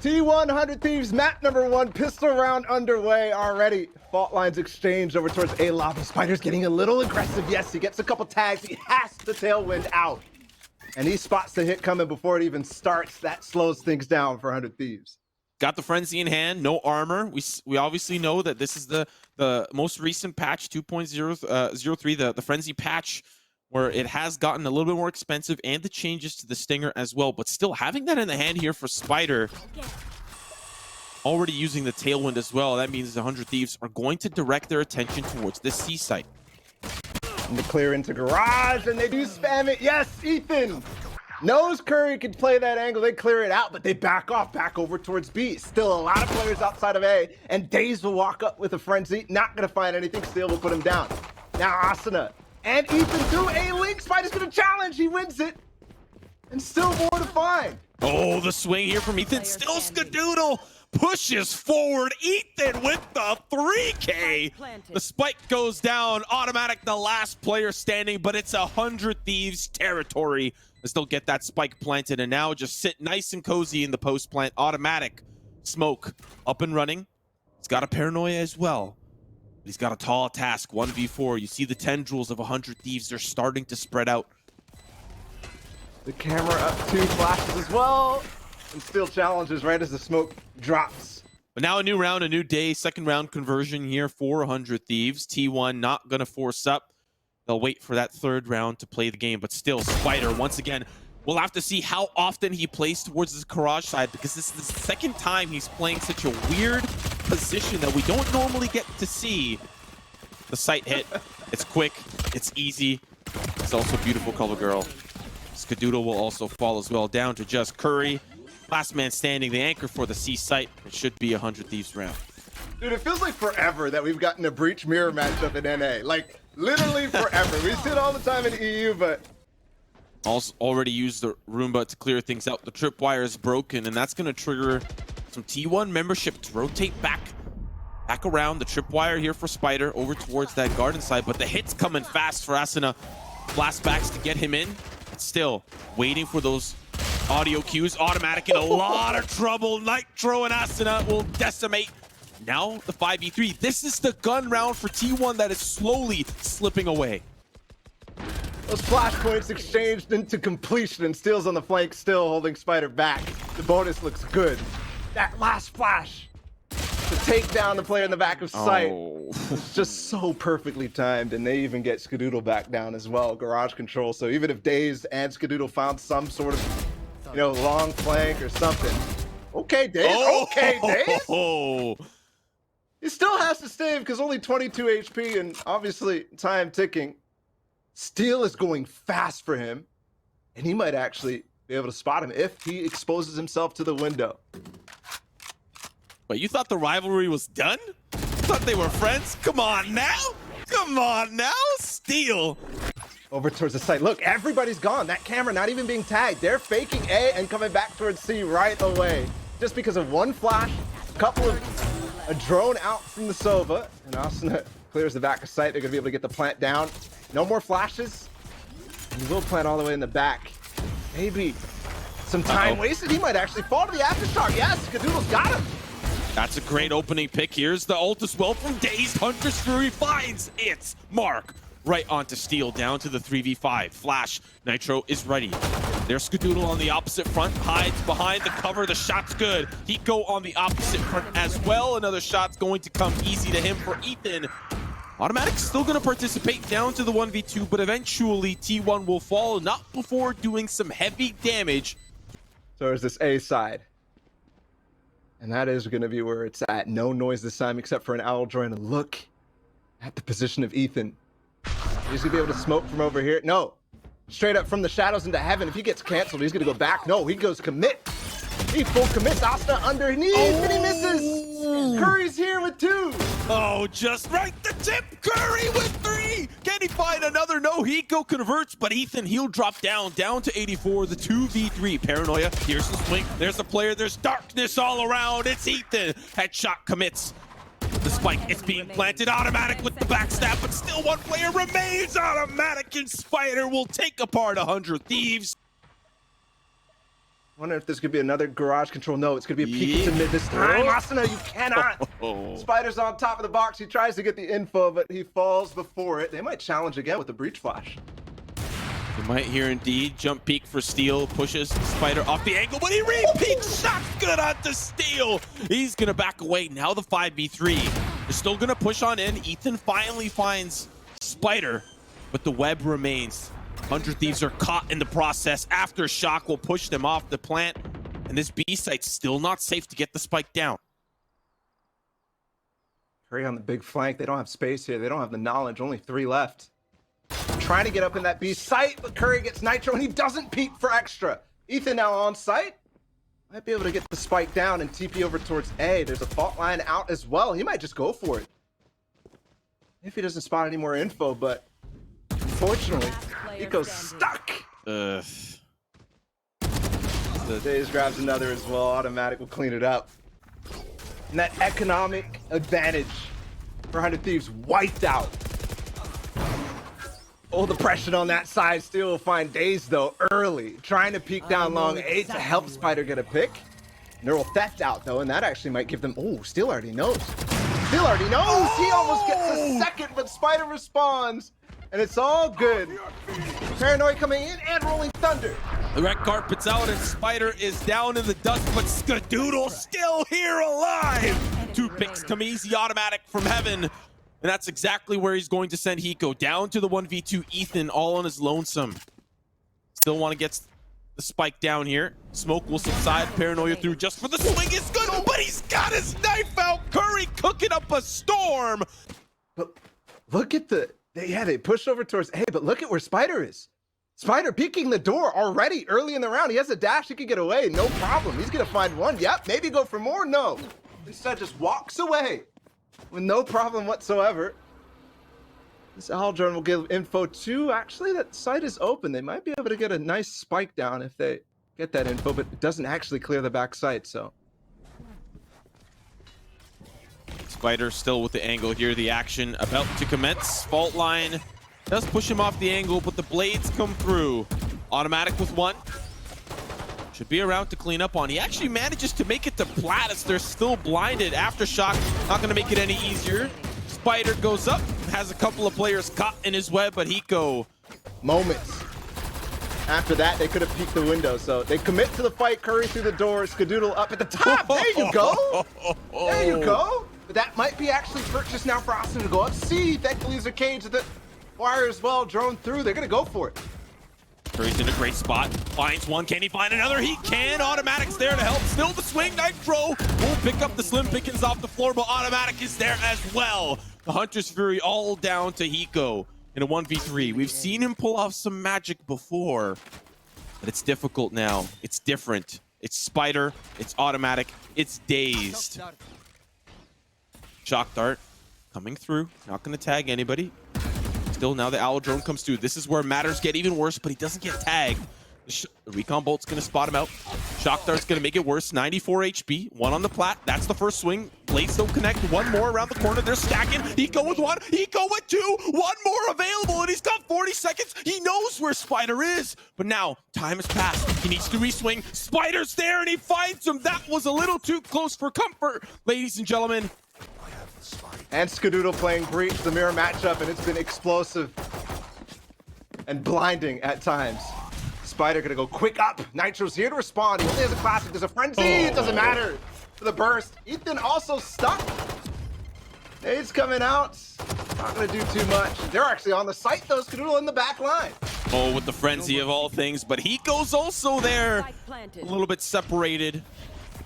T100 Thieves, map number 1, pistol round underway already. Fault lines exchanged over towards A lobby. Spider's getting a little aggressive. Yes, he gets a couple tags. He has the tailwind out. And he spots the hit coming before it even starts. That slows things down for 100 Thieves. Got the frenzy in hand, no armor. We obviously know that this is the most recent patch 2.03, the frenzy patch, where it has gotten a little bit more expensive, and the changes to the stinger as well. But still, having that in the hand here for Spider, already using the tailwind as well, that means the 100 Thieves are going to direct their attention towards this C site. And they clear into garage, and they do spam it. Yes, Ethan knows Curry can play that angle. They clear it out, but they back off, back over towards B. Still a lot of players outside of A, and Daze will walk up with a frenzy. Not going to find anything. Steel will put him down. Now Asuna and Ethan through A link. Spider's going to challenge. He wins it. And still more to find. Oh, the swing here from Ethan. Still Skadoodle pushes forward. Ethan with the 3K. The spike goes down. Automatic, the last player standing, but it's 100 Thieves territory as they'll get that spike planted and now just sit nice and cozy in the post plant. Automatic smoke up and running. He's got a paranoia as well. He's got a tall task, 1v4. You see the tendrils of 100 Thieves. They're starting to spread out. The camera up 2 flashes as well. And still challenges right as the smoke drops. But now a new round, a new day. Second round conversion here for 100 Thieves. T1 not going to force up. They'll wait for that third round to play the game. But still, Spider, once again, we'll have to see how often he plays towards his garage side, because this is the second time he's playing such a weird position that we don't normally get to see. The sight hit, it's quick, it's easy. It's also beautiful color girl. Skadoodle will also fall as well, down to just Curry. Last man standing, the anchor for the C site. It should be 100 Thieves round. Dude, it feels like forever that we've gotten a Breach Mirror matchup in NA. Like, literally forever. We see it all the time in EU, but... Also already used the Roomba to clear things out. The tripwire is broken, and that's going to trigger some T1 membership to rotate back around. The tripwire here for Spider over towards that garden side, but the hit's coming fast for Asuna. Flashbacks to get him in. But still waiting for those audio cues. Automatic in a lot of trouble. Nitro and Asuna will decimate. Now the 5v3. This is the gun round for T1 that is slowly slipping away. Those flashpoints exchanged into completion, and Steel's on the flank still holding Spider back. The bonus looks good. That last flash to take down the player in the back of sight. It's just so perfectly timed, and they even get Skadoodle back down as well. Garage control, so even if Daze and Skadoodle found some sort of, you know, long flank or something. Okay, Daze. Okay, Daze. He still has to save because only 22 HP and obviously time ticking. Steel is going fast for him, and he might actually be able to spot him if he exposes himself to the window. But you thought the rivalry was done? You thought they were friends? Come on now! Come on now! Steel! Over towards the site. Look, everybody's gone. That camera not even being tagged. They're faking A and coming back towards C right away. Just because of one flash, a drone out from the Sova, and Asuna clears the back of sight. They're going to be able to get the plant down. No more flashes. He will plant all the way in the back. Maybe some time wasted. He might actually fall to the aftershock. Yes, Skadoodle's got him. That's a great opening pick. Here's the ult as well from Dazed. Hunter's Fury finds its mark. Right onto Steel, down to the 3v5. Flash, Nitro is ready. There's Skadoodle on the opposite front, hides behind the cover. The shot's good. Hiko on the opposite front as well. Another shot's going to come easy to him for Ethan. Automatic's still going to participate down to the 1v2, but eventually T1 will fall, not before doing some heavy damage. So there's this A side. And that is going to be where it's at. No noise this time except for an owl drone. And look at the position of Ethan. He's going to be able to smoke from over here. No. Straight up from the shadows into heaven. If he gets canceled, he's going to go back. No, he goes commit. He full commits. Asta underneath, and he misses. Curry's here with 2. Oh, just right the tip. Curry with 3. Can he find another? No, Hiko converts, but Ethan, he'll drop down to 84. The 2v3. Paranoia. Here's the swing. There's the player. There's darkness all around. It's Ethan. Headshot commits. The spike, it's being planted. Automatic with the backstab, but still one player remains. Automatic, and Spider will take apart 100 Thieves. Wonder if this could be another garage control. No, it's gonna be a peek into mid this time. Asuna, you cannot. Spider's on top of the box. He tries to get the info, but he falls before it. They might challenge again with the breach flash. You might hear Indeed. Jump peek for Steel. Pushes Spider off the angle, but he re-peeks. Shot's good onto Steel. He's gonna back away. Now the 5v3. They're still gonna push on in. Ethan finally finds Spider, but the web remains. 100 Thieves are caught in the process. Aftershock will push them off the plant, and this B site's still not safe to get the spike down. Curry on the big flank. They don't have space here. They don't have the knowledge. Only 3 left. Trying to get up in that B site, but Curry gets Nitro, and he doesn't peek for extra. Ethan now on site. Might be able to get the spike down and TP over towards A. There's a fault line out as well. He might just go for it if he doesn't spot any more info, but unfortunately, Eco's stuck. Days grabs another as well. Automatic will clean it up. And that economic advantage for 100 Thieves wiped out. Oh, the pressure on that side. Still will find Days though early. Trying to peek down long 8 to help Spider get a pick. Neural theft out though, and that actually might give them. Oh, Steel already knows. Steel already knows. He almost gets a second, but Spider responds. And it's all good. Paranoid coming in and rolling thunder. The red carpet's out and Spider is down in the dust, but Skadoodle still here alive. 2 picks come easy automatic from heaven. And that's exactly where he's going to send Hiko. Down to the 1v2 Ethan all on his lonesome. Still want to get the spike down here. Smoke will subside. Paranoia through just for the swing is good, but he's got his knife out. Curry cooking up a storm. But look at the... they push over towards A, but look at where Spider is. Spider peeking the door already early in the round. He has a dash, he could get away, no problem. He's gonna find one, yep, maybe go for more, no. Instead just walks away with no problem whatsoever. This Aldron will give info too. Actually, that site is open. They might be able to get a nice spike down if they get that info, but it doesn't actually clear the back site, so. Spider still with the angle here. The action about to commence. Fault line does push him off the angle, but the blades come through. Automatic with 1. Should be around to clean up on. He actually manages to make it to Platus. They're still blinded. Aftershock not going to make it any easier. Spider goes up. Has a couple of players caught in his web, but Hiko. Moments. After that, they could have peeked the window, so they commit to the fight. Curry through the door. Skadoodle up at the top. There you go. There you go. But that might be actually purchased now for Austin to go up. C, thankfully, is a cage that wire as well. Drone through. They're going to go for it. Curry's in a great spot. Finds one. Can he find another? He can. Automatic's there to help. Still the swing. Nitro will pick up the slim pickings off the floor, but Automatic is there as well. The Hunter's Fury all down to Hiko in a 1v3. We've seen him pull off some magic before, but it's difficult now. It's different. It's Spider. It's Automatic. It's Dazed. Shock Dart coming through. Not going to tag anybody. Still, now the Owl Drone comes through. This is where matters get even worse, but he doesn't get tagged. The Recon Bolt's going to spot him out. Shock Dart's going to make it worse. 94 HP. 1 on the plat. That's the first swing. Blades don't connect. 1 more around the corner. They're stacking. Hiko with 1. Hiko with 2. 1 more available, and he's got 40 seconds. He knows where Spider is. But now, time has passed. He needs to re-swing. Spider's there, and he finds him. That was a little too close for comfort, ladies and gentlemen. And Skadoodle playing Breach, the mirror matchup, and it's been explosive and blinding at times. Spider gonna go quick up. Nitro's here to respond. He only has a classic. There's a frenzy. It doesn't matter for the burst. Ethan also stuck. Nade's coming out. Not gonna do too much. They're actually on the site though. Skadoodle in the back line. Oh, with the frenzy of all things, but Hiko's also there. A little bit separated.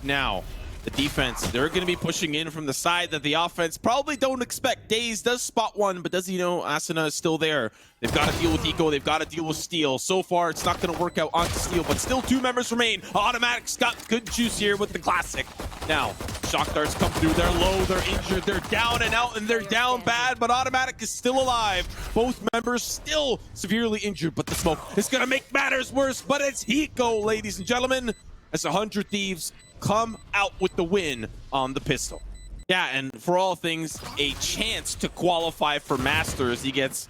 Now, the defense, they're going to be pushing in from the side that the offense probably don't expect. Daze does spot one, but does he know Asuna is still there? They've got to deal with Hiko. They've got to deal with Steel. So far, it's not going to work out onto Steel, but still 2 members remain. Automatic's got good juice here with the classic. Now, Shock Darts come through. They're low. They're injured. They're down and out, and they're down bad, but Automatic is still alive. Both members still severely injured, but the smoke is going to make matters worse, but it's Hiko, ladies and gentlemen, as 100 Thieves come out with the win on the pistol. Yeah, and for all things, a chance to qualify for Masters. He gets,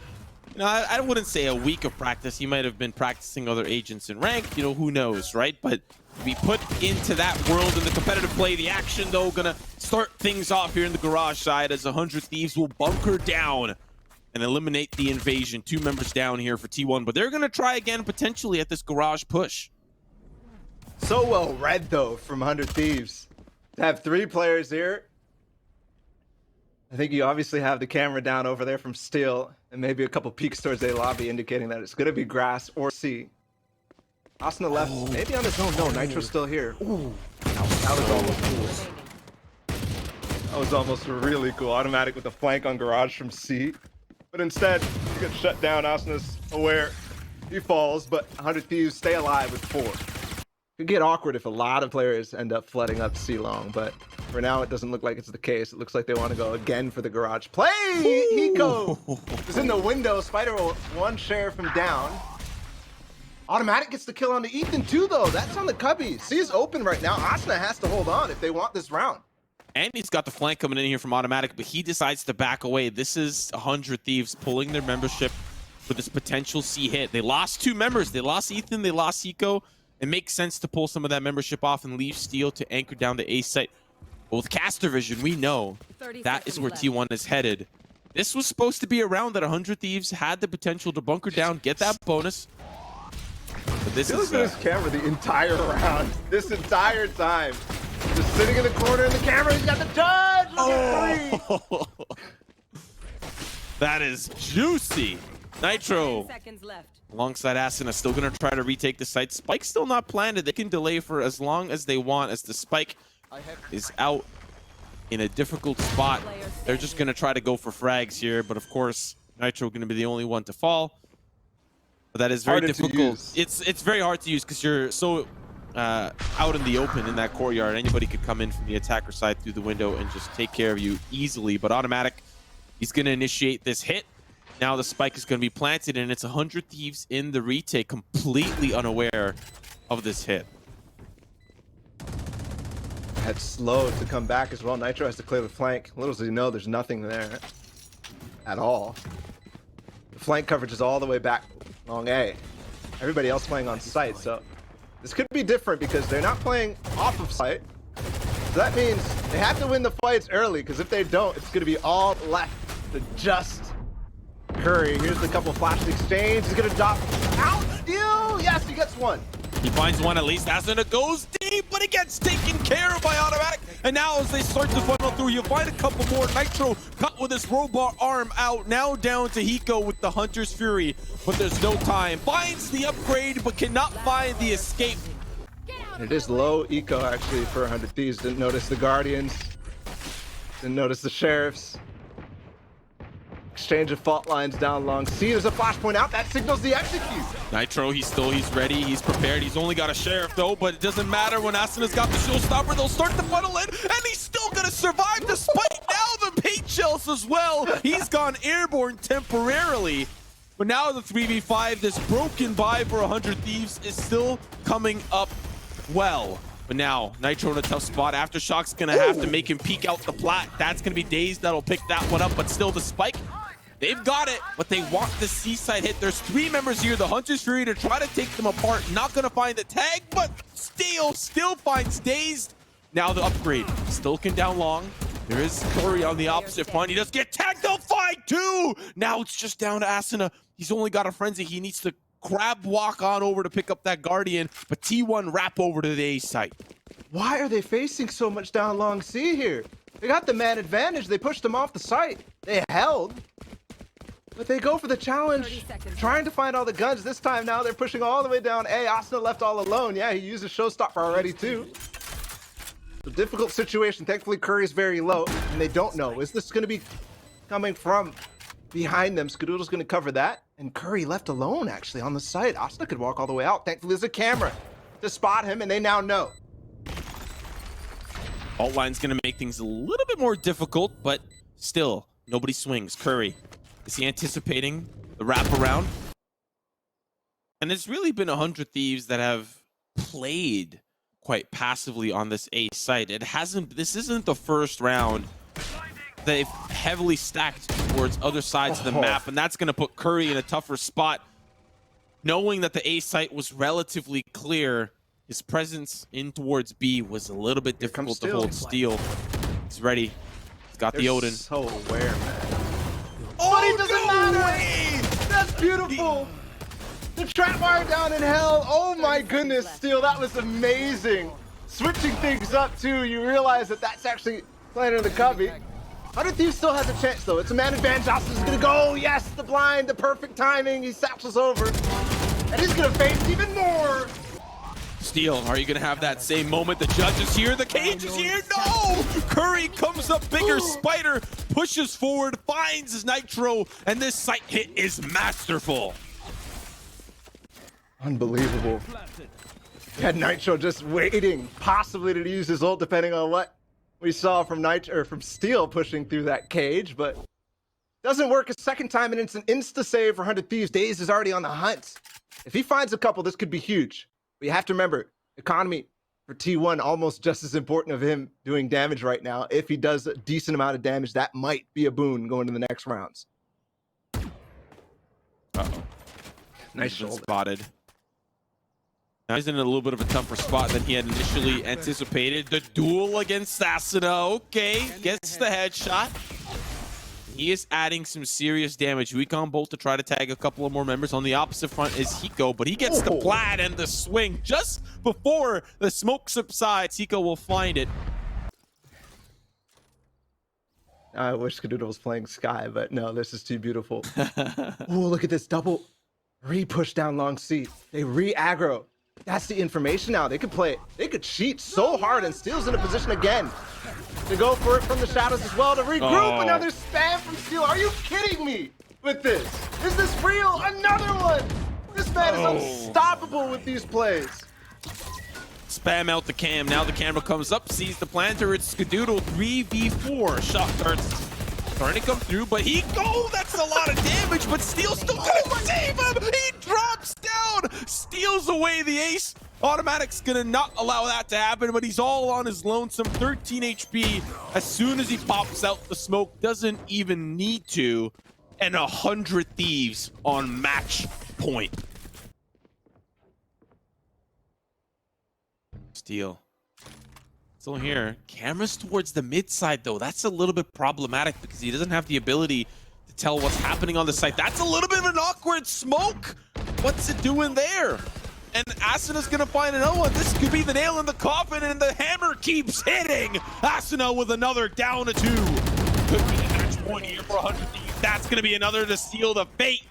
you know, I wouldn't say a week of practice. He might have been practicing other agents in ranked, you know, who knows, right? But be put into that world in the competitive play. The action, though, gonna start things off here in the garage side as 100 Thieves will bunker down and eliminate the invasion. 2 members down here for T1, but they're gonna try again potentially at this garage push. So well read, though, from 100 Thieves. To have 3 players here. I think you obviously have the camera down over there from Steel, and maybe a couple peeks towards A lobby indicating that it's going to be grass or C. Asuna left, maybe on his own. No, Nitro's still here. Ooh. That was almost cool. That was almost really cool. Automatic with the flank on garage from C. But instead, he gets shut down. Asuna's aware. He falls, but 100 Thieves stay alive with 4. Could get awkward if a lot of players end up flooding up C long, but for now it doesn't look like it's the case. It looks like they want to go again for the garage play. Hiko is in the window. Spider will 1 share from down. Automatic gets the kill onto Ethan too, though. That's on the cubby. C is open right now. Asuna has to hold on if they want this round. And he's got the flank coming in here from Automatic, but he decides to back away. This is 100 Thieves pulling their membership for this potential C hit. They lost 2 members. They lost Ethan, they lost Hiko. It makes sense to pull some of that membership off and leave Steel to anchor down the A site. But with caster vision, we know that is where T1 is headed. This was supposed to be a round that 100 Thieves had the potential to bunker down, get that bonus. But this is this camera the entire round. This entire time. Just sitting in the corner in the camera. He's got the judge. Oh. That is juicy. Nitro. Alongside Asuna, still going to try to retake the site. Spike's still not planted. They can delay for as long as they want as the Spike is out in a difficult spot. They're just going to try to go for frags here, but of course, Nitro going to be the only one to fall. But that is very difficult. It's very hard to use because you're so out in the open in that courtyard. Anybody could come in from the attacker side through the window and just take care of you easily. But Automatic, he's going to initiate this hit. Now the Spike is going to be planted, and it's 100 Thieves in the retake, completely unaware of this hit. Had slowed to come back as well. Nitro has to clear the flank. Little does he know, there's nothing there at all. The flank coverage is all the way back long A. Everybody else playing on site, so this could be different because they're not playing off of site. So that means they have to win the fights early, because if they don't, it's going to be all left to just Curry. Here's the couple flash exchange. He's going to drop out. Steal. Yes, he gets 1. He finds 1 at least. Asuna goes deep, but it gets taken care of by Automatic. And now as they start to funnel through, you find a couple more. Nitro cut with his robot arm out. Now down to Hiko with the Hunter's Fury, but there's no time. Finds the upgrade, but cannot find the escape. It is low eco actually for 100 Thieves. Didn't notice the Guardians. Didn't notice the Sheriffs. Exchange of fault lines down long. See, there's a flashpoint out. That signals the execute. Nitro, he's ready. He's prepared. He's only got a Sheriff though, but it doesn't matter when Asuna's got the showstopper. They'll start to funnel in, and he's still gonna survive despite now the paint shells as well. He's gone airborne temporarily, but now the 3v5, this broken buy for 100 Thieves is still coming up well. But now, Nitro in a tough spot. Aftershock's gonna have to make him peek out the plat. That's gonna be Daze that'll pick that one up, but still the Spike, they've got it, but they want the C-side hit. There's 3 members here. The Hunter's Fury to try to take them apart. Not gonna find the tag, but still finds Dazed. Now the upgrade. Still can down long. There is Curry on the opposite front. He does get tagged. They'll find 2. Now it's just down to Asuna. He's only got a frenzy. He needs to crab walk on over to pick up that Guardian, but T1 wrap over to the A site. Why are they facing so much down long C here? They got the man advantage. They pushed them off the site. They held. But they go for the challenge, trying to find all the guns. This time now they're pushing all the way down A. Asuna left all alone. Yeah, he used a showstopper already too. It's a difficult situation. Thankfully, Curry's very low, and they don't know. Is this going to be coming from behind them? Skadoodle's going to cover that. And Curry left alone, actually, on the site. Asuna could walk all the way out. Thankfully, there's a camera to spot him, and they now know. Alt line's going to make things a little bit more difficult, but still, nobody swings. Curry, is he anticipating the wraparound? And it's really been 100 Thieves that have played quite passively on this A site. This isn't the first round. They've heavily stacked towards other sides of the map, and that's going to put Curry in a tougher spot. Knowing that the A site was relatively clear, his presence in towards B was a little bit difficult to hold. Steel, he's ready. He's got the Odin. So aware, man. Oh, but it doesn't matter. Way! That's beautiful. The trap wire down in hell. Oh my goodness, Steel, that was amazing. Switching things up too, you realize that that's actually playing in the cubby. 100 Thieves still has a chance though. It's a man advantage. Austin's gonna go. Yes, the blind, the perfect timing. He satchels over. And he's gonna face even more. Steel, are you gonna have that same moment? The judge is here, the cage is here. No! Curry comes up bigger. Spider pushes forward, finds his Nitro, and this sight hit is masterful. Unbelievable. Had Nitro just waiting, possibly to use his ult, depending on what we saw from from Steel pushing through that cage, but doesn't work a second time, and it's an insta save for 100 Thieves. Daze is already on the hunt. If he finds a couple, this could be huge. But you have to remember, economy for T1 almost just as important of him doing damage right now. If he does a decent amount of damage, that might be a boon going to the next rounds. Uh-oh. Nice shoulder. Spotted. Now he's in a little bit of a tougher spot than he had initially anticipated. The duel against Asuna. Okay, gets the headshot. He is adding some serious damage. Recon Bolt to try to tag a couple of more members. On the opposite front is Hiko, but he gets the plat and the swing just before the smoke subsides. Hiko will find it. I wish Skadoodle was playing Sky, but no, this is too beautiful. Oh, look at this double re-push down long C. They re-aggro. That's the information now. They could play it. They could cheat so hard, and Steel's in a position again to go for it from the shadows as well to regroup. Another spam from Steel. Are you kidding me with this? Is this real? Another one. This man is unstoppable with these plays. Spam out the cam. Now the camera comes up, sees the planter. It's Skadoodle 3v4. Shot darts starting to come through, but that's a lot of damage, but Steel still gonna save him. He drops down, steals away the ace. Automatic's gonna not allow that to happen, but he's all on his lonesome. 13 HP. As soon as he pops out the smoke, doesn't even need to, and 100 Thieves on match point. Steel still here. Cameras towards the mid side though. That's a little bit problematic because he doesn't have the ability to tell what's happening on the site. That's a little bit of an awkward smoke. What's it doing there? And Asuna's gonna find another one. This could be the nail in the coffin, and the hammer keeps hitting. Asuna with another down to 2. Could be the match point here for 100 Thieves. That's gonna be another to seal the fate.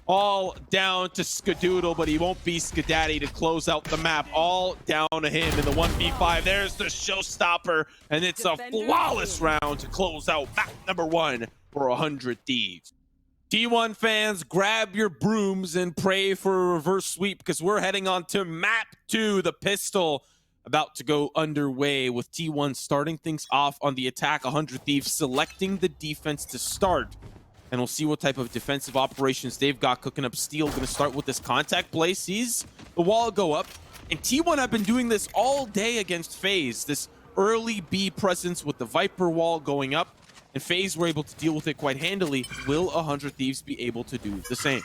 All down to Skadoodle, but he won't be Skadaddy to close out the map. All down to him in the 1v5. There's the showstopper, and it's a flawless round to close out map number 1 for 100 Thieves. T1 fans, grab your brooms and pray for a reverse sweep because we're heading on to map 2, the pistol. About to go underway with T1 starting things off on the attack. 100 Thieves selecting the defense to start. And we'll see what type of defensive operations they've got cooking up. Steel going to start with this contact play. Sees the wall go up. And T1 have been doing this all day against FaZe. This early B presence with the Viper wall going up. And FaZe were able to deal with it quite handily. Will 100 Thieves be able to do the same?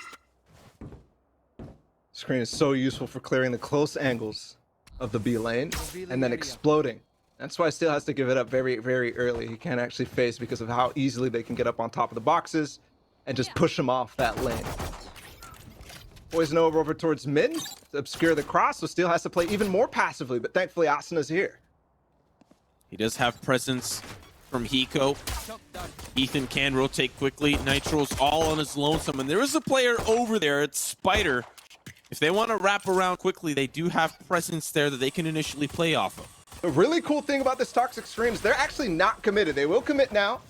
Screen is so useful for clearing the close angles of the B lane and then exploding. That's why Steel has to give it up very, very early. He can't actually face because of how easily they can get up on top of the boxes and just push him off that lane. Poison over towards mid to obscure the cross, so Steel has to play even more passively, but thankfully Asuna's here. He does have presence from Hiko. Ethan can rotate quickly. Nitro's all on his lonesome, and there is a player over there. It's Spider. If they want to wrap around quickly, they do have presence there that they can initially play off of. The really cool thing about this Toxic Streams, they're actually not committed. They will commit now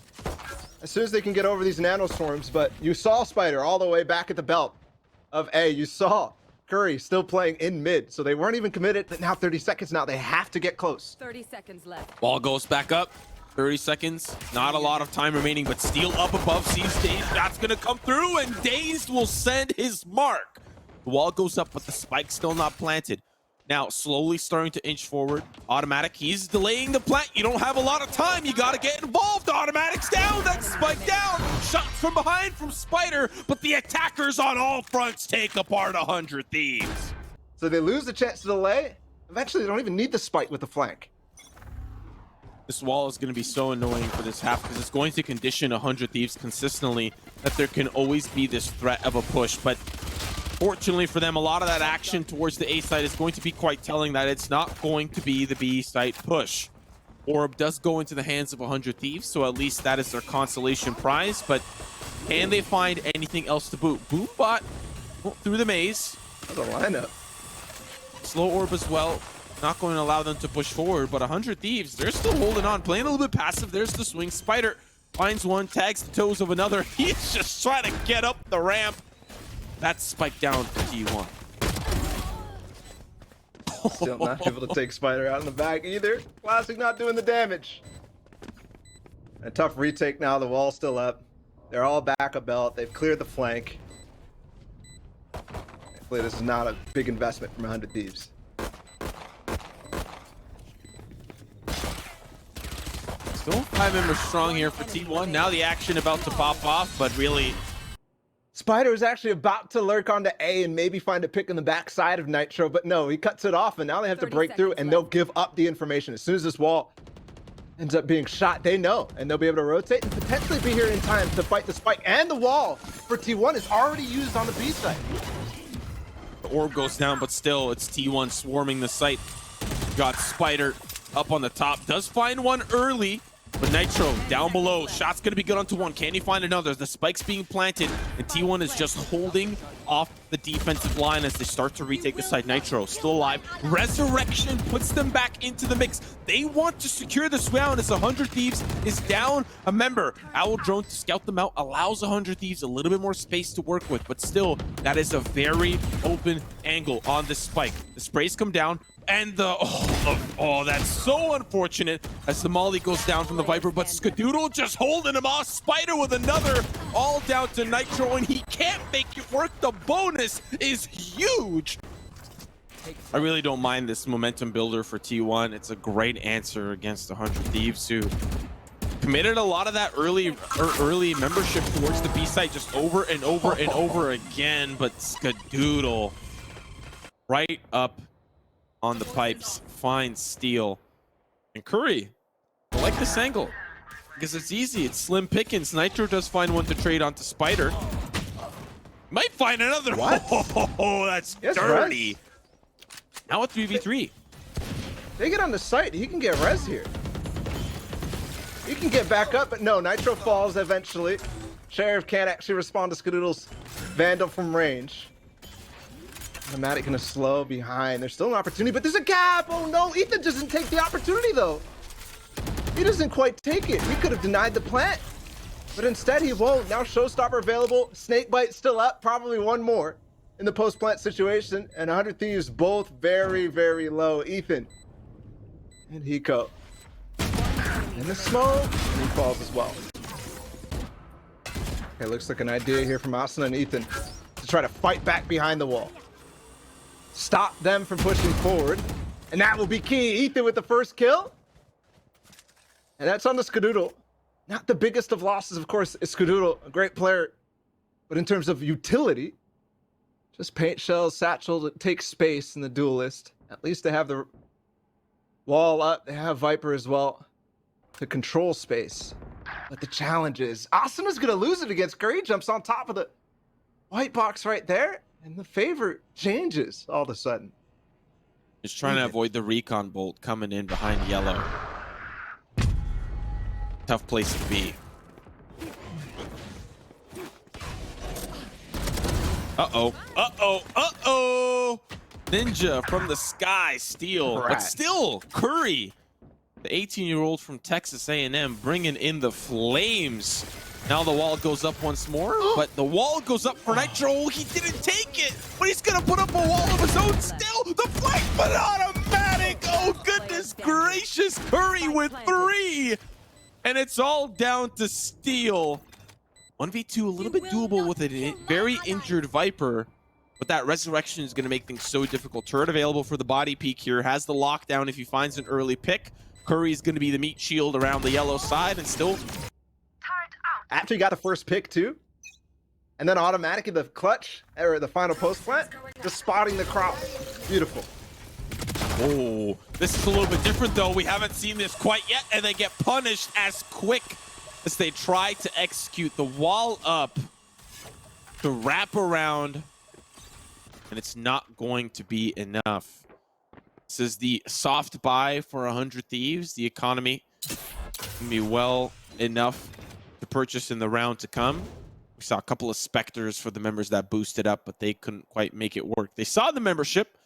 as soon as they can get over these nanostorms, but you saw Spider all the way back at the belt of A. You saw Curry still playing in mid, so they weren't even committed, but now 30 seconds now. They have to get close. 30 seconds left. Ball goes back up. 30 seconds. Not a lot of time remaining, but Steel up above sees Dazed. That's going to come through, and Dazed will send his mark. The wall goes up, but the spike's still not planted. Now, slowly starting to inch forward. Automatic, he's delaying the plant. You don't have a lot of time. You got to get involved. Automatic's down. That's spike down. Shot from behind from Spider, but the attackers on all fronts take apart 100 Thieves. So they lose the chance to delay, Eventually, they don't even need the spike with the flank. This wall is going to be so annoying for this half because it's going to condition 100 Thieves consistently that there can always be this threat of a push. But fortunately for them, a lot of that action towards the A side is going to be quite telling that it's not going to be the B side push. Orb does go into the hands of 100 Thieves, so at least that is their consolation prize. But can they find anything else to boot? Boombot through the maze. That's a lineup. Slow Orb as well. Not going to allow them to push forward, but 100 Thieves, they're still holding on, playing a little bit passive. There's the swing. Spider finds one, tags the toes of another. He's just trying to get up the ramp. That's spiked down for T1. Still not able to take Spider out in the back either. Classic not doing the damage. A tough retake now. The wall's still up. They're all back a belt. They've cleared the flank. Hopefully this is not a big investment from 100 Thieves. Still 5 members strong here for T1. Now the action about to pop off, but really... Spider is actually about to lurk onto A and maybe find a pick in the backside of Nitro, but no, he cuts it off, and now they have to break through, and they'll give up the information. As soon as this wall ends up being shot, they know, and they'll be able to rotate and potentially be here in time to fight the spike. And the wall for T1 is already used on the B side. The orb goes down, but still, it's T1 swarming the site. Got Spider up on the top. Does find one early, but Nitro down below. Shot's going to be good onto one. Can he find another? The spike's being planted, and T1 is just holding off the defensive line as they start to retake the side. Nitro still alive. Resurrection puts them back into the mix. They want to secure this round as 100 Thieves is down a member. Owl Drone to scout them out allows 100 Thieves a little bit more space to work with, but still, that is a very open angle on this spike. The sprays come down, and the that's so unfortunate as the molly goes down from the Viper, but Skadoodle just holding him off. Spider with another, all down to Nitro, and he can't make it work. The bonus is huge. I really don't mind this momentum builder for T1. It's a great answer against 100 Thieves, who committed a lot of that early membership towards the B side just over and over and over again. But Skadoodle right up on the pipes, finds steal. And Curry, I like this angle because it's easy. It's slim pickings. Nitro does find one to trade onto Spider. Might find another. What? Oh, that's Yes, dirty. res. Now a 3v3. They get on the site, he can get res here. He can get back up, but no, Nitro falls eventually. Sheriff can't actually respond to Skadoodle's Vandal from range. Automatic gonna slow behind. There's still an opportunity, but there's a gap. Oh no, Ethan doesn't take the opportunity though. He doesn't quite take it. He could have denied the plant, but instead he won't. Now Showstopper available. Snakebite still up, probably one more in the post-plant situation, and 100 Thieves both very, very low. Ethan and Hiko in the smoke, and he falls as well. Okay, looks like an idea here from Asuna and Ethan to try to fight back behind the wall. Stop them from pushing forward, and that will be key. Ethan with the first kill, and that's on the Skadoodle. Not the biggest of losses, of course, is Skadoodle, a great player, but in terms of utility, just paint shells, satchel to take space in the duelist. At least they have the wall up. They have Viper as well to control space. But the challenge is, Asuna's gonna lose it against Curry. Jumps on top of the white box right there, and the favor changes all of a sudden. Just trying to avoid the recon bolt coming in behind yellow. Tough place to be. Uh-oh. Uh-oh. Uh-oh. Ninja from the sky steal. But still, Curry, the 18-year-old from Texas A&M, bringing in the flames. Now the wall goes up once more, but the wall goes up for Nitro. He didn't take it, but he's going to put up a wall of his own still. The flank, but automatic. Oh, goodness gracious. Curry with 3. And it's all down to steal. 1v2, a little bit doable with a very injured Viper, but that resurrection is going to make things so difficult. Turret available for the body peek here. Has the lockdown if he finds an early pick. Curry's going to be the meat shield around the yellow side, and still... After he got the first pick too, and then automatically the clutch, or the final post plant, just spotting the crop. Beautiful. Oh, this is a little bit different though. We haven't seen this quite yet, and they get punished as quick as they try to execute the wall up to wrap around, and it's not going to be enough. This is the soft buy for 100 Thieves. The economy can be well enough to purchase in the round to come. We saw a couple of Spectres for the members that boosted up, but they couldn't quite make it work. They saw the membership.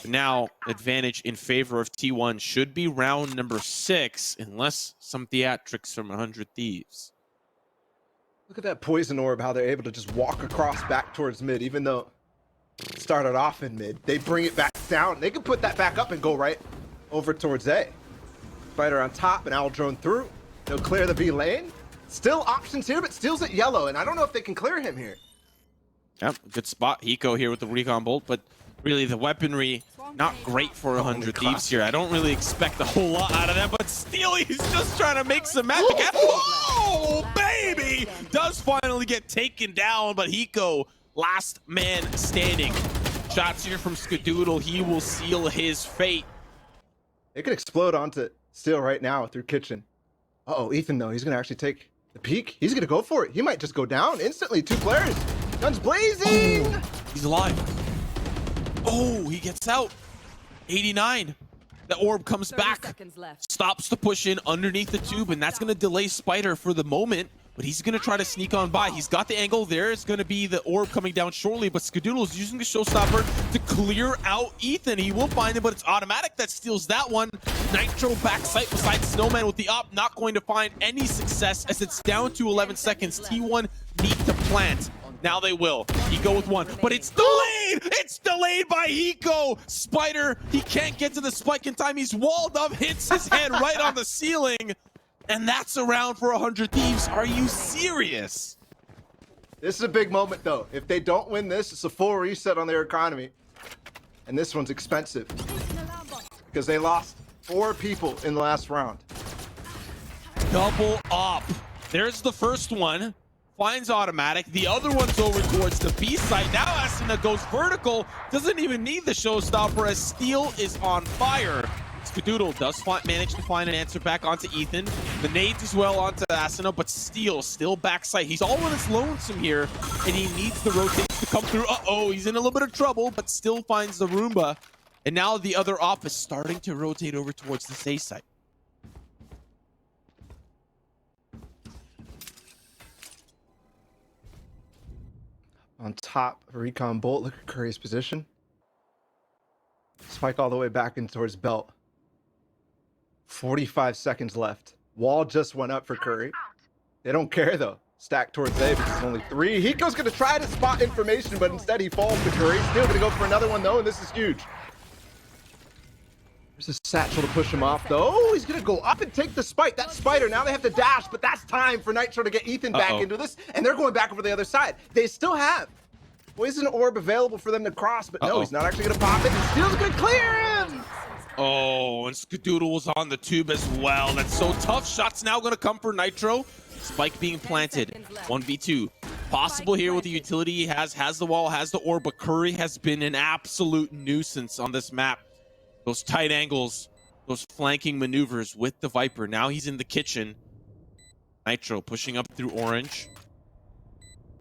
But now, advantage in favor of T1 should be round number 6, unless some theatrics from 100 Thieves. Look at that poison orb, how they're able to just walk across back towards mid, even though it started off in mid. They bring it back down. They can put that back up and go right over towards A. Spider on top and Owl drone through. They'll clear the B lane. Still options here, but Steel's at yellow, and I don't know if they can clear him here. Yep, good spot. Hiko here with the recon bolt, but really the weaponry not great for 100 Thieves here. I don't really expect a whole lot out of them, but Steel, he's just trying to make some magic. Oh, baby! Does finally get taken down, but Hiko, last man standing. Shots here from Skadoodle. He will seal his fate. It could explode onto Steel right now through kitchen. Uh-oh, Ethan, though, he's going to actually take the peek. He's going to go for it. He might just go down instantly. 2 players. Guns blazing! Oh, he's alive. Oh, he gets out. 89. The orb comes back. Stops the push in underneath the tube, and that's going to delay Spider for the moment. But he's going to try to sneak on by. He's got the angle. There's going to be the orb coming down shortly, but Skadoodle is using the showstopper to clear out Ethan. He will find him, but it's automatic that steals that one. Nitro backside beside Snowman with the op, not going to find any success as it's down to 11 seconds. T1 need to plant. Now they will. Hiko with one, but it's delayed! It's delayed by Hiko! Spider, he can't get to the spike in time. He's walled up, hits his head right on the ceiling. And that's a round for 100 Thieves. Are you serious? This is a big moment, though. If they don't win this, it's a full reset on their economy. And this one's expensive. Because they lost 4 people in the last round. Double up. There's the first one. Finds automatic. The other one's over towards the B side. Now Asuna goes vertical. Doesn't even need the showstopper as Steel is on fire. Skadoodle does manage to find an answer back onto Ethan. The nades as well onto Asuna, but Steel still backside. He's all on his lonesome here, and he needs the rotates to come through. Uh-oh, he's in a little bit of trouble, but still finds the Roomba. And now the other op is starting to rotate over towards the safe side. On top, recon bolt. Look at Curry's position. Spike all the way back in towards belt. 45 seconds left. Wall just went up for Curry. They don't care though. Stack towards A because it's only 3. Hiko's gonna try to spot information, but instead he falls to Curry. Still gonna go for another one though, and this is huge. There's a satchel to push him off though. Oh, he's gonna go up and take the spike. That Spider, now they have to dash, but that's time for Nitro to get Ethan back into this, and they're going back over the other side. They still have Poison Orb available for them to cross, but no, he's not actually gonna pop it, and Steel's gonna clear him! Oh, and Skadoodle was on the tube as well. That's so tough. Shots now gonna come for Nitro. Spike being planted. 1v2. Possible here with the utility he has the wall, has the orb, but Curry has been an absolute nuisance on this map. Those tight angles, those flanking maneuvers with the Viper. Now he's in the kitchen. Nitro pushing up through orange.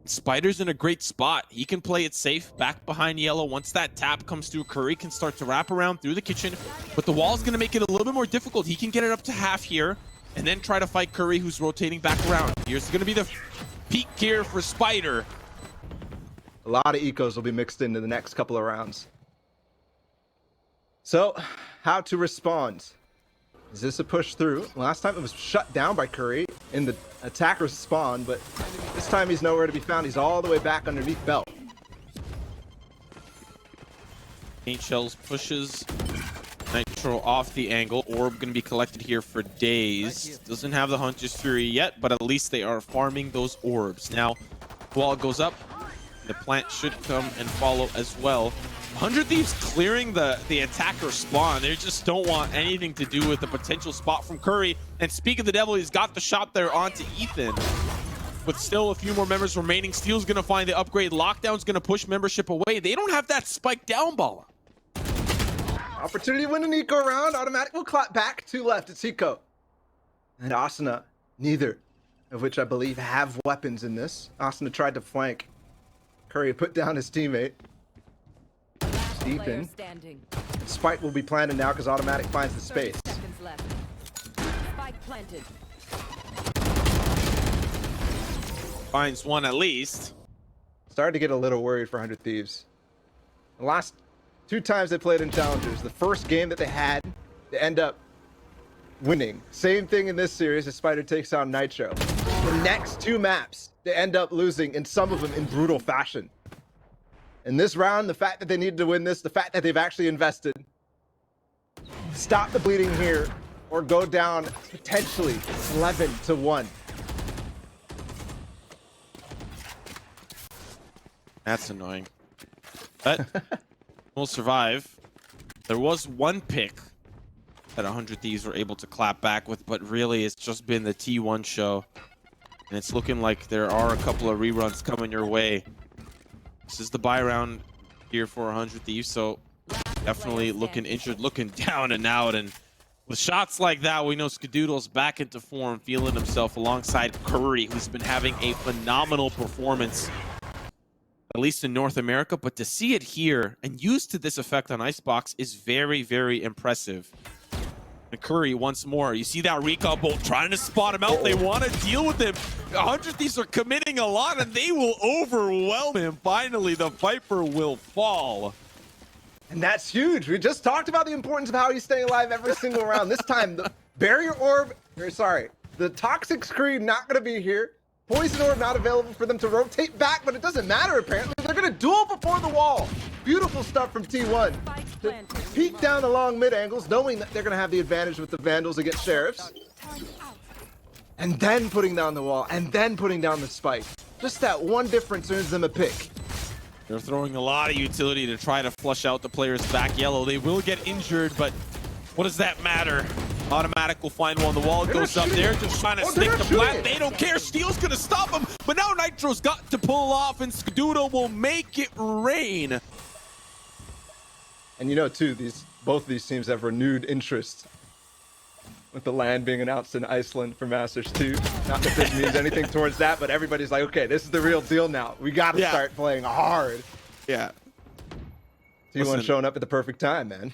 Spider's in a great spot. He can play it safe back behind yellow. Once that tap comes through, Curry can start to wrap around through the kitchen, but the wall's going to make it a little bit more difficult. He can get it up to half here and then try to fight Curry, who's rotating back around. Here's going to be the peak here for Spider. A lot of ecos will be mixed into the next couple of rounds. So, how to respond? Is this a push through? Last time it was shut down by Curry in the attacker's spawn, but this time he's nowhere to be found. He's all the way back underneath belt. Paint Shells pushes Nitro off the angle. Orb going to be collected here for days. Doesn't have the Hunter's Fury yet, but at least they are farming those orbs. Now, wall goes up. The plant should come and follow as well. 100 Thieves clearing the attacker spawn. They just don't want anything to do with the potential spot from Curry. And speak of the devil, he's got the shot there onto Ethan. With still a few more members remaining, Steel's going to find the upgrade. Lockdown's going to push membership away. They don't have that spike down ball. Opportunity to win an eco round. Automatic will clap back. 2 left. It's Eco. And Asuna, neither of which I believe have weapons in this. Asuna tried to flank. Curry put down his teammate. Deep in. Spike will be planted now because Automatic finds the space. Spike planted. Finds one at least. Started to get a little worried for 100 Thieves. The last 2 times they played in Challengers, the first game that they had, they end up winning. Same thing in this series as Spider takes on Nitro. The next 2 maps, they end up losing, and some of them in brutal fashion. In this round, the fact that they needed to win this, the fact that they've actually invested, stop the bleeding here, or go down potentially 11-1. That's annoying. But we'll survive. There was one pick that 100 Thieves were able to clap back with, but really it's just been the T1 show. And it's looking like there are a couple of reruns coming your way. This is the buy round here for 100 Thieves, so definitely looking injured, looking down and out. And with shots like that, we know Skadoodle's back into form, feeling himself alongside Curry, who's been having a phenomenal performance, at least in North America. But to see it here and used to this effect on Icebox is very, very impressive. And Curry once more, you see that recon bolt trying to spot him out. They want to deal with him. 100 Thieves are committing a lot and they will overwhelm him. Finally, the Viper will fall. And that's huge. We just talked about the importance of how he's staying alive every single round. This time, the barrier orb, the toxic screen not going to be here. Poison orb not available for them to rotate back, but it doesn't matter apparently. They're going to duel before the wall. Beautiful stuff from T1. To peek down the long mid angles, knowing that they're going to have the advantage with the Vandals against Sheriffs. And then putting down the wall, and then putting down the spike. Just that one difference earns them a pick. They're throwing a lot of utility to try to flush out the players back yellow. They will get injured, but what does that matter? Automatic will find one. The wall goes up there, just trying to stick the plant. They don't care. Steel's going to stop him, but now Nitro's got to pull off, and Skadoodle will make it rain. And you know, too, both of these teams have renewed interest with the LAN being announced in Iceland for Masters 2. Not that this means anything towards that, but everybody's like, okay, this is the real deal now. We got to start playing hard. Yeah. T1 showing up at the perfect time, man.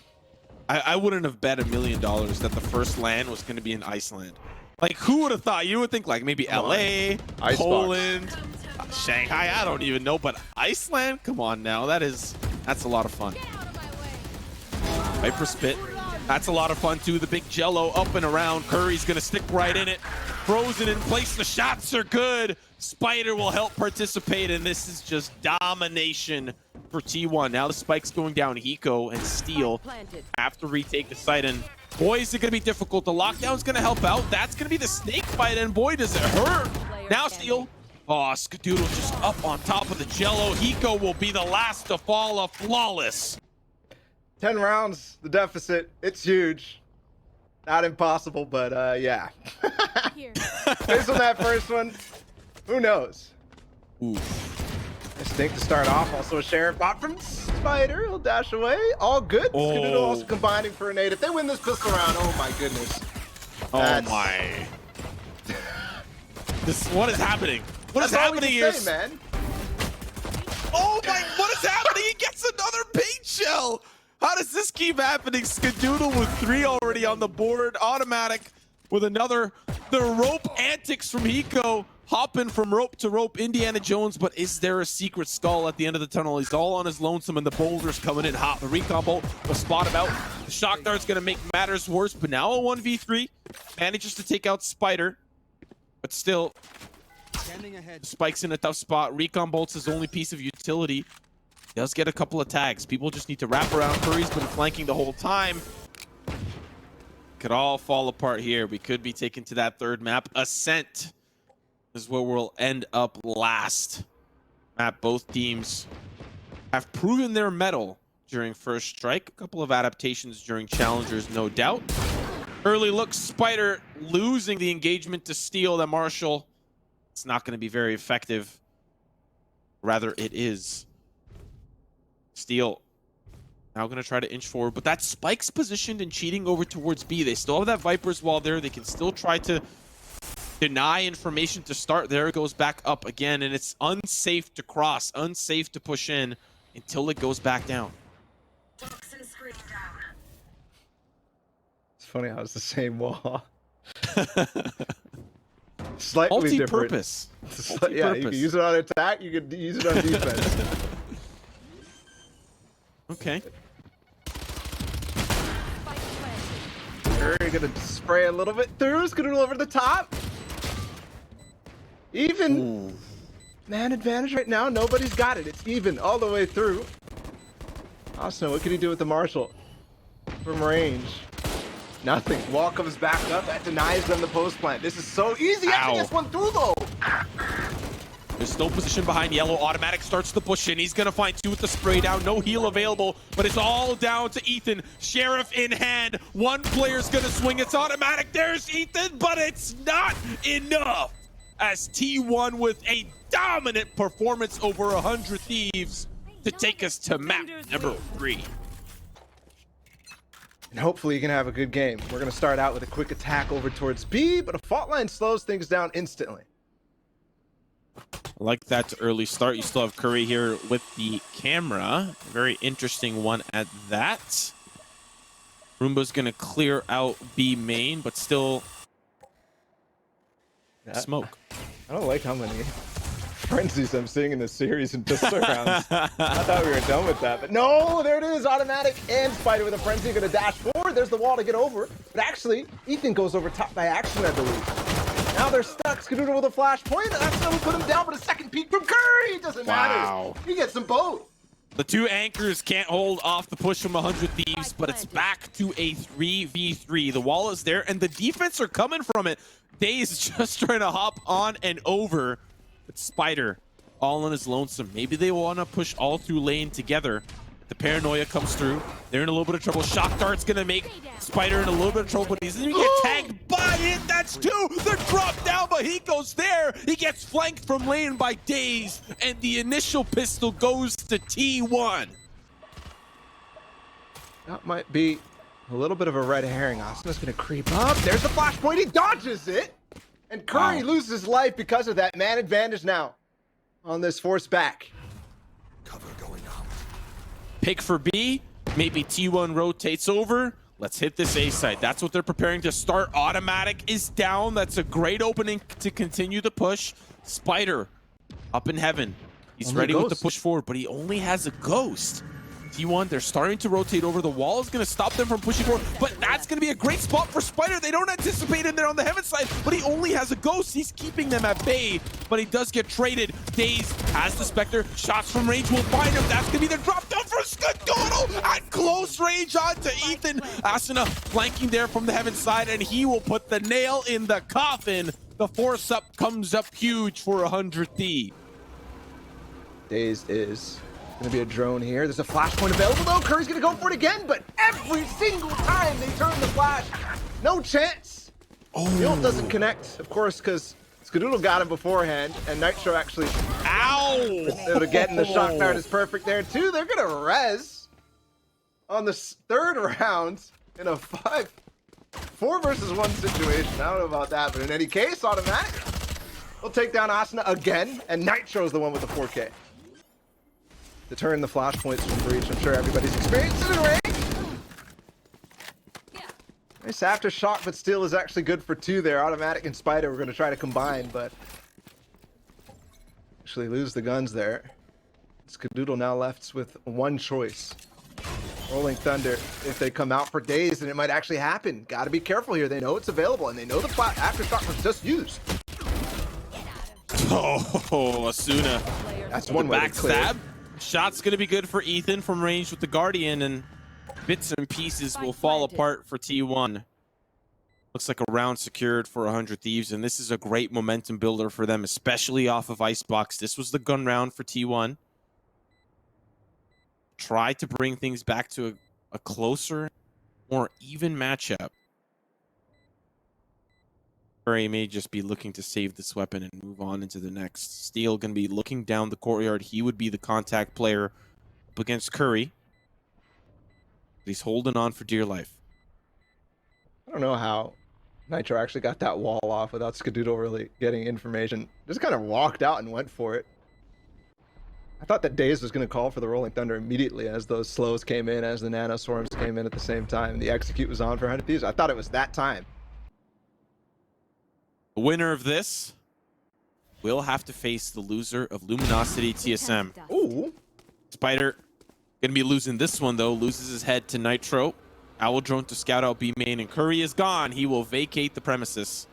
I wouldn't have bet $1 million that the first LAN was going to be in Iceland. Like, who would have thought? You would think like maybe LA, Poland, Shanghai, I don't even know, but Iceland? Come on now, that's a lot of fun. Viper spit. That's a lot of fun too. The big jello up and around. Curry's gonna stick right in it. Frozen in place. The shots are good. Spider will help participate, and this is just domination for T1. Now the spike's going down. Hiko and Steel have to retake the site, and boy, is it gonna be difficult. The lockdown's gonna help out. That's gonna be the snake fight, and boy, does it hurt. Now Steel. Oh, Skadoodle just up on top of the jello. Hiko will be the last to fall. A flawless. 10 rounds, the deficit. It's huge. Not impossible, but yeah. Based on that first one, who knows? Ooh. Instinct to start off. Also a Sheriff bot from Spider. He'll dash away. All good. Oh. Skadoodle also combining for a nade. If they win this pistol round, oh my goodness. Oh my. What is happening? What is happening here? Man. Oh my, what is happening? He gets another paint shell. How does this keep happening? Skadoodle with 3 already on the board. Automatic with another. The rope antics from Hiko. Hopping from rope to rope. Indiana Jones, but is there a secret skull at the end of the tunnel? He's all on his lonesome, and the boulders coming in hot. The recon bolt will spot him out. The shock dart's going to make matters worse, but now a 1v3. Manages to take out Spider, but still, Spike's in a tough spot. Recon bolt's his only piece of utility. He does get a couple of tags. People just need to wrap around. Curry's been flanking the whole time. Could all fall apart here. We could be taken to that third map. Ascent is where we'll end up last. Map both teams have proven their mettle during first strike. A couple of adaptations during challengers, no doubt. Early look, Spider losing the engagement to Steel. That Marshall, it's not going to be very effective. Rather, it is. Steel Now going to try to inch forward, but that Spike's positioned and cheating over towards B. They still have that Viper's wall there. They can still try to deny information to start. There it goes back up again, and it's unsafe to cross, unsafe to push in until it goes back down. It's funny how it's the same wall. Slightly different. Multi-purpose. Yeah, you can use it on attack, you can use it on defense. Okay. We're gonna spray a little bit through. It's gonna go over the top. Even. Ooh. Man advantage right now. Nobody's got it. It's even all the way through. Austin, what can he do with the Marshall? From range. Nothing. Wall comes back up. That denies them the post plant. This is so easy. Actually gets one through though. There's still position behind yellow. Automatic starts the push in. He's going to find two with the spray down. No heal available, but it's all down to Ethan. Sheriff in hand. One player's going to swing. It's automatic. There's Ethan, but it's not enough. As T1 with a dominant performance over 100 Thieves to take us to map number 3. And hopefully you can have a good game. We're going to start out with a quick attack over towards B, but a fault line slows things down instantly. I like that early start. You still have Curry here with the camera. Very interesting one at that. Roomba's going to clear out B main, but still smoke. I don't like how many frenzies I'm seeing in this series in pistol rounds. I thought we were done with that, but no, there it is. Automatic and Spider with a frenzy going to dash forward. There's the wall to get over, but actually Ethan goes over top by accident, I believe. Now they're stuck. Skadoodle with a flash point. That's going to put him down, but a second peek from Curry. Doesn't matter. He gets them both. The two anchors can't hold off the push from 100 Thieves, but it's back to a 3v3. The wall is there, and the defense are coming from it. Daze is just trying to hop on and over. But Spider, all on his lonesome. Maybe they want to push all through lane together. The paranoia comes through. They're in a little bit of trouble. Shock Dart's going to make Spider in a little bit of trouble, but he's going to get tagged by it. That's two. They're dropped down, but he goes there. He gets flanked from lane by Daze, and the initial pistol goes to T1. That might be a little bit of a red herring. Asana's going to creep up. There's the flashpoint. He dodges it. And Curry loses life because of that. Man advantage now on this force back. Cover going up. Pick for B. Maybe T1 rotates over. Let's hit this A site. That's what they're preparing to start. Automatic is down. That's a great opening to continue the push. Spider up in heaven. He's only ready with the push forward, but he only has a ghost. T1, they're starting to rotate over. The wall is going to stop them from pushing forward, but that's going to be a great spot for Spider. They don't anticipate him there on the heaven side, but he only has a ghost. He's keeping them at bay, but he does get traded. Daze has the Spectre. Shots from range will find him. That's going to be the drop down for Skadoodle at close range onto Ethan. Asuna flanking there from the heaven side, and he will put the nail in the coffin. The force up comes up huge for 100 Thieves. Daze is going to be a drone here. There's a flashpoint available though. Curry's going to go for it again, but every single time they turn the flash, no chance. The ult doesn't connect, of course, because Skadoodle got him beforehand, and Nitro actually able to get in the shock dart is perfect there too. They're going to res on the third round in a 4 versus 1 situation. I don't know about that, but in any case, automatic. We'll take down Asuna again, and Nitro's the one with the 4K. To turn the flashpoints from breach, I'm sure everybody's experienced it in range. Nice aftershock, but still is actually good for 2 there. Automatic and Spider we're going to try to combine, but actually lose the guns there. Skadoodle now left with one choice. Rolling Thunder, if they come out for Daze, then it might actually happen. Got to be careful here. They know it's available, and they know the aftershock was just used. Oh, Asuna. That's one way to clear. Backstab. Shot's going to be good for Ethan from range with the Guardian, and bits and pieces will fall apart for T1. Looks like a round secured for 100 Thieves, and this is a great momentum builder for them, especially off of Icebox. This was the gun round for T1. Try to bring things back to a closer, more even matchup. Curry may just be looking to save this weapon and move on into the next. Steel going to be looking down the courtyard. He would be the contact player up against Curry. He's holding on for dear life. I don't know how Nitro actually got that wall off without Skadoodle really getting information. Just kind of walked out and went for it. I thought that Daze was going to call for the Rolling Thunder immediately as those slows came in, as the Nano Swarms came in at the same time. The execute was on for 100 Thieves. I thought it was that time. The winner of this will have to face the loser of Luminosity TSM. Ooh. Spider gonna be losing this one though. Loses his head to Nitro. Owl drone to scout out B main, and Curry is gone. He will vacate the premises.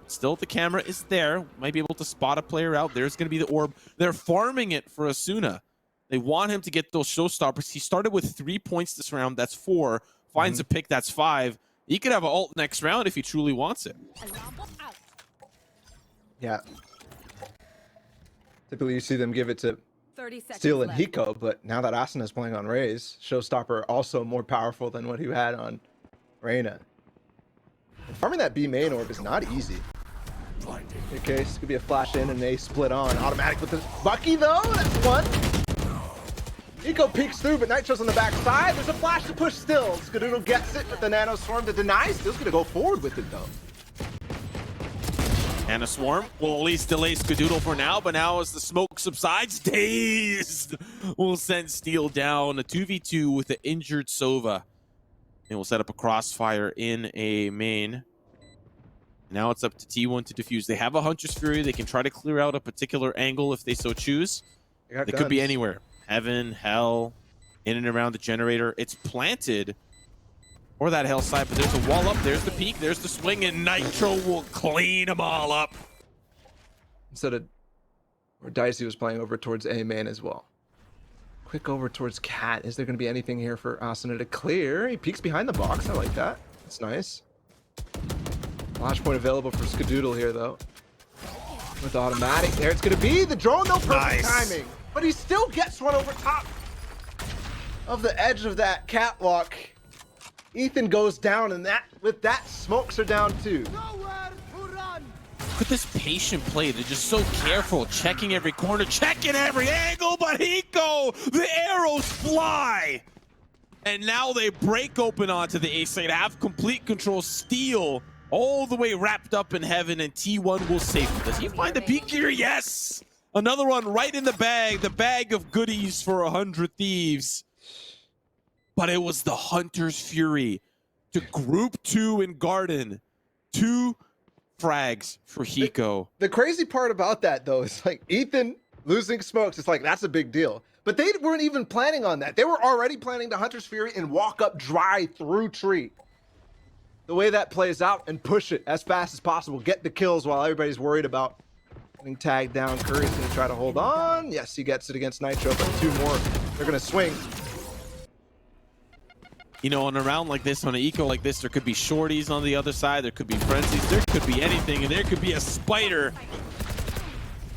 Still, the camera is there. Might be able to spot a player out. There's gonna be the orb. They're farming it for Asuna. They want him to get those showstoppers. He started with 3 points this round. That's 4. Finds a pick. That's 5. He could have an ult next round if he truly wants it. Yeah. Typically, you see them give it to 30 seconds Steel and left. Hiko, but now that Asuna's playing on Raze, Showstopper also more powerful than what he had on Reyna. Farming that B main orb is not easy. In case, could be a flash in and they split on. Automatic with the Bucky though, that's one. Hiko peeks through, but Nitro's on the back side. There's a flash to push Still. Skadoodle gets it with the Nano Swarm to deny. Still's gonna go forward with it though. And a swarm will at least delay Skadoodle for now, but now as the smoke subsides, Dazed will send Steel down. A 2v2 with the injured Sova. And will set up a crossfire in a main. Now it's up to T1 to defuse. They have a Hunter's Fury. They can try to clear out a particular angle if they so choose. They could be anywhere. Heaven, hell, in and around the generator. It's planted. Or that hell side, but there's a wall up, there's the peak, there's the swing, and Nitro will clean them all up. Instead of where Dicey was playing over towards A main as well. Quick over towards Cat. Is there going to be anything here for Asuna to clear? He peeks behind the box. I like that. That's nice. Flashpoint available for Skadoodle here, though. With automatic. There it's going to be. The drone, though, perfect timing. But he still gets one over top of the edge of that catwalk. Ethan goes down, and that with that, smokes are down too. Look at this patient play. They're just so careful, checking every corner, checking every angle, but Hiko, the arrows fly. And now they break open onto the A side, have complete control. Steel all the way wrapped up in heaven, and T1 will save him. Does he find the peak here? Yes! Another one right in the bag of goodies for 100 Thieves. But it was the Hunter's Fury to group 2 in Garden. 2 frags for Hiko. The crazy part about that, though, is like Ethan losing smokes. It's like, that's a big deal. But they weren't even planning on that. They were already planning to Hunter's Fury and walk up dry through tree. The way that plays out and push it as fast as possible. Get the kills while everybody's worried about getting tagged down. Curry's going to try to hold on. Yes, he gets it against Nitro, but 2 more. They're going to swing. You know, on a round like this, on an eco like this, there could be shorties on the other side, there could be frenzies, there could be anything, and there could be a spider.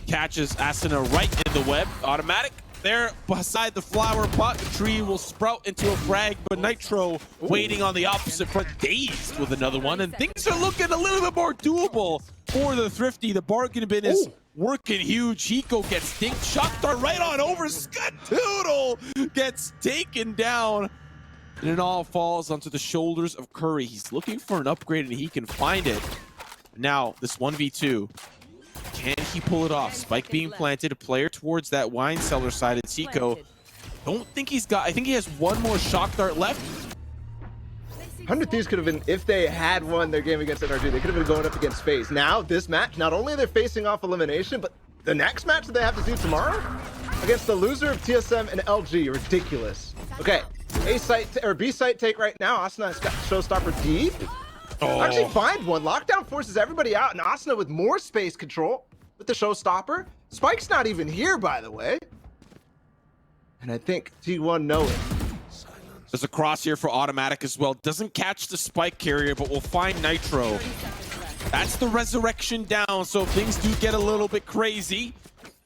Catches Asuna right in the web. Automatic there beside the flower pot. The tree will sprout into a frag, but Nitro waiting on the opposite front, Dazed with another one, and things are looking a little bit more doable for the Thrifty. The bargain bin is working huge. Hiko gets dinked. Shock dart right on over. Skadoodle gets taken down. And it all falls onto the shoulders of Curry. He's looking for an upgrade, and he can find it. Now, this 1v2. Can he pull it off? Spike being planted, a player towards that wine cellar side. It's Hiko. Don't think he's got... I think he has one more shock dart left. 100 Thieves could have been, if they had won their game against NRG, they could have been going up against FaZe. Now, this match, not only are they facing off elimination, but the next match that they have to do tomorrow against the loser of TSM and LG. Ridiculous. Okay. A site or B site take right now. Asuna's got Showstopper deep. Actually find one. Lockdown forces everybody out, and Asuna with more space control with the Showstopper. Spike's not even here, by the way. And I think T1 know it. There's a cross here for automatic as well. Doesn't catch the spike carrier, but will find Nitro. That's the resurrection down, so if things do get a little bit crazy,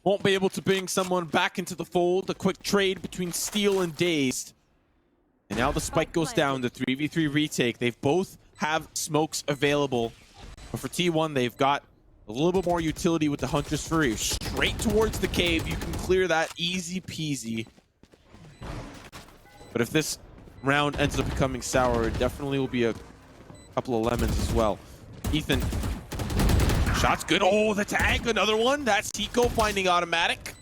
won't be able to bring someone back into the fold. A quick trade between Steel and Dazed. And now the spike goes down, the 3v3 retake. They've both have smokes available. But for T1, they've got a little bit more utility with the Hunter's Fury. Straight towards the cave. You can clear that easy peasy. But if this round ends up becoming sour, it definitely will be a couple of lemons as well. Ethan, shot's good. Oh, the tag, another one. That's Hiko finding automatic.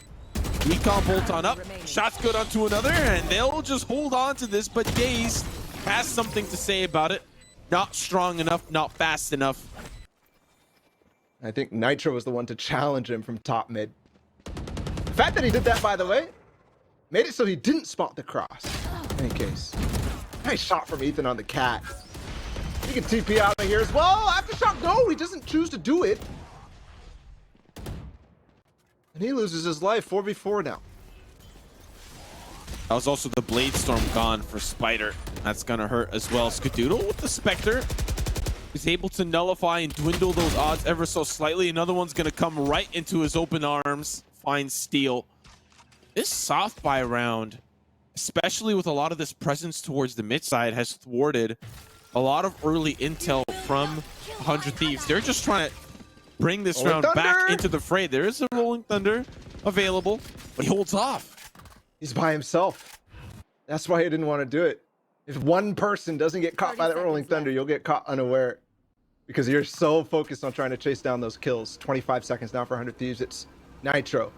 Recon bolt on up. Shot's good onto another, and they'll just hold on to this, but Daze has something to say about it. Not strong enough, not fast enough. I think Nitro was the one to challenge him from top mid. The fact that he did that, by the way, made it so he didn't spot the cross. In any case, nice shot from Ethan on the cat. He can TP out of here as well. Aftershock, no, he doesn't choose to do it. And he loses his life, 4v4 now. That was also the Blade Storm gone for Spider. That's gonna hurt as well. Skadoodle with the Spectre is able to nullify and dwindle those odds ever so slightly. Another one's gonna come right into his open arms, find Steel. This soft buy round, especially with a lot of this presence towards the mid side, has thwarted a lot of early intel from 100 Thieves. They're just trying to bring this round back into the fray. There is a Rolling Thunder available, but he holds off. He's by himself. That's why he didn't want to do it. If one person doesn't get caught by that Rolling Thunder, you'll get caught unaware because you're so focused on trying to chase down those kills. 25 seconds now for 100 Thieves. It's Nitro.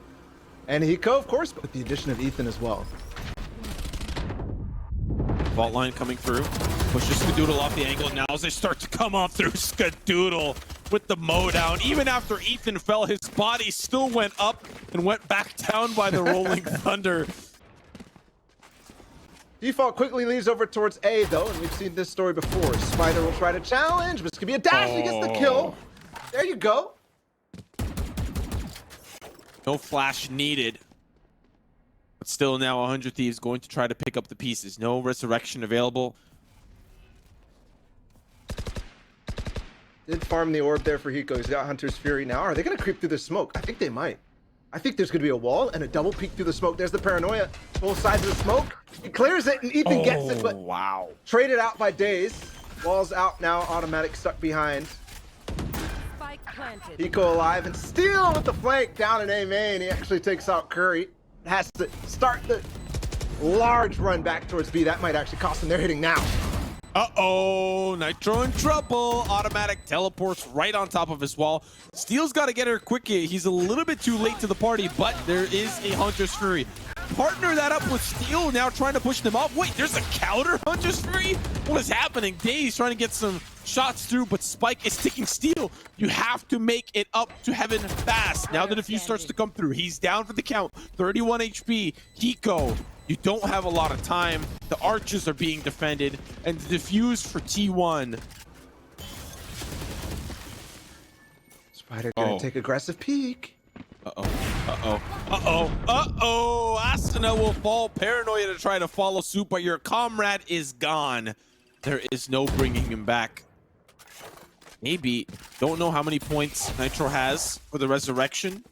And Hiko, of course, with the addition of Ethan as well. Vault line coming through. Pushes Skadoodle off the angle. Now as they start to come off through Skadoodle with the mow down. Even after Ethan fell, his body still went up and went back down by the Rolling Thunder. Default quickly leaves over towards A, though, and we've seen this story before. Spider will try to challenge, but this could be a dash. He gets the kill. There you go. No flash needed. But still now 100 Thieves going to try to pick up the pieces. No resurrection available. Did farm the orb there for Hiko. He's got Hunter's Fury now. Are they going to creep through the smoke? I think they might. I think there's going to be a wall and a double peek through the smoke. There's the paranoia. Both sides of the smoke. He clears it and Ethan gets it, but wow. Traded out by Daze. Wall's out now. Automatic stuck behind. Hiko alive and Steel with the flank down in A main. He actually takes out Curry. Has to start the large run back towards B. That might actually cost him. They're hitting now. Uh-oh, Nitro in trouble. Automatic teleports right on top of his wall. Steel's got to get her quick. He's a little bit too late to the party, but there is a Hunter's Fury. Partner that up with Steel, now trying to push them off. Wait, there's a counter Hunter's Fury? What is happening? Daze trying to get some shots through, but Spike is taking Steel. You have to make it up to heaven fast. Now the defuse starts to come through. He's down for the count. 31 HP. Hiko, you don't have a lot of time. The archers are being defended, and the defuse for T1. Spider gonna take aggressive peek. Asuna will fall. Paranoia to try to follow suit, but your comrade is gone. There is no bringing him back. Maybe. Don't know how many points Nitro has for the resurrection.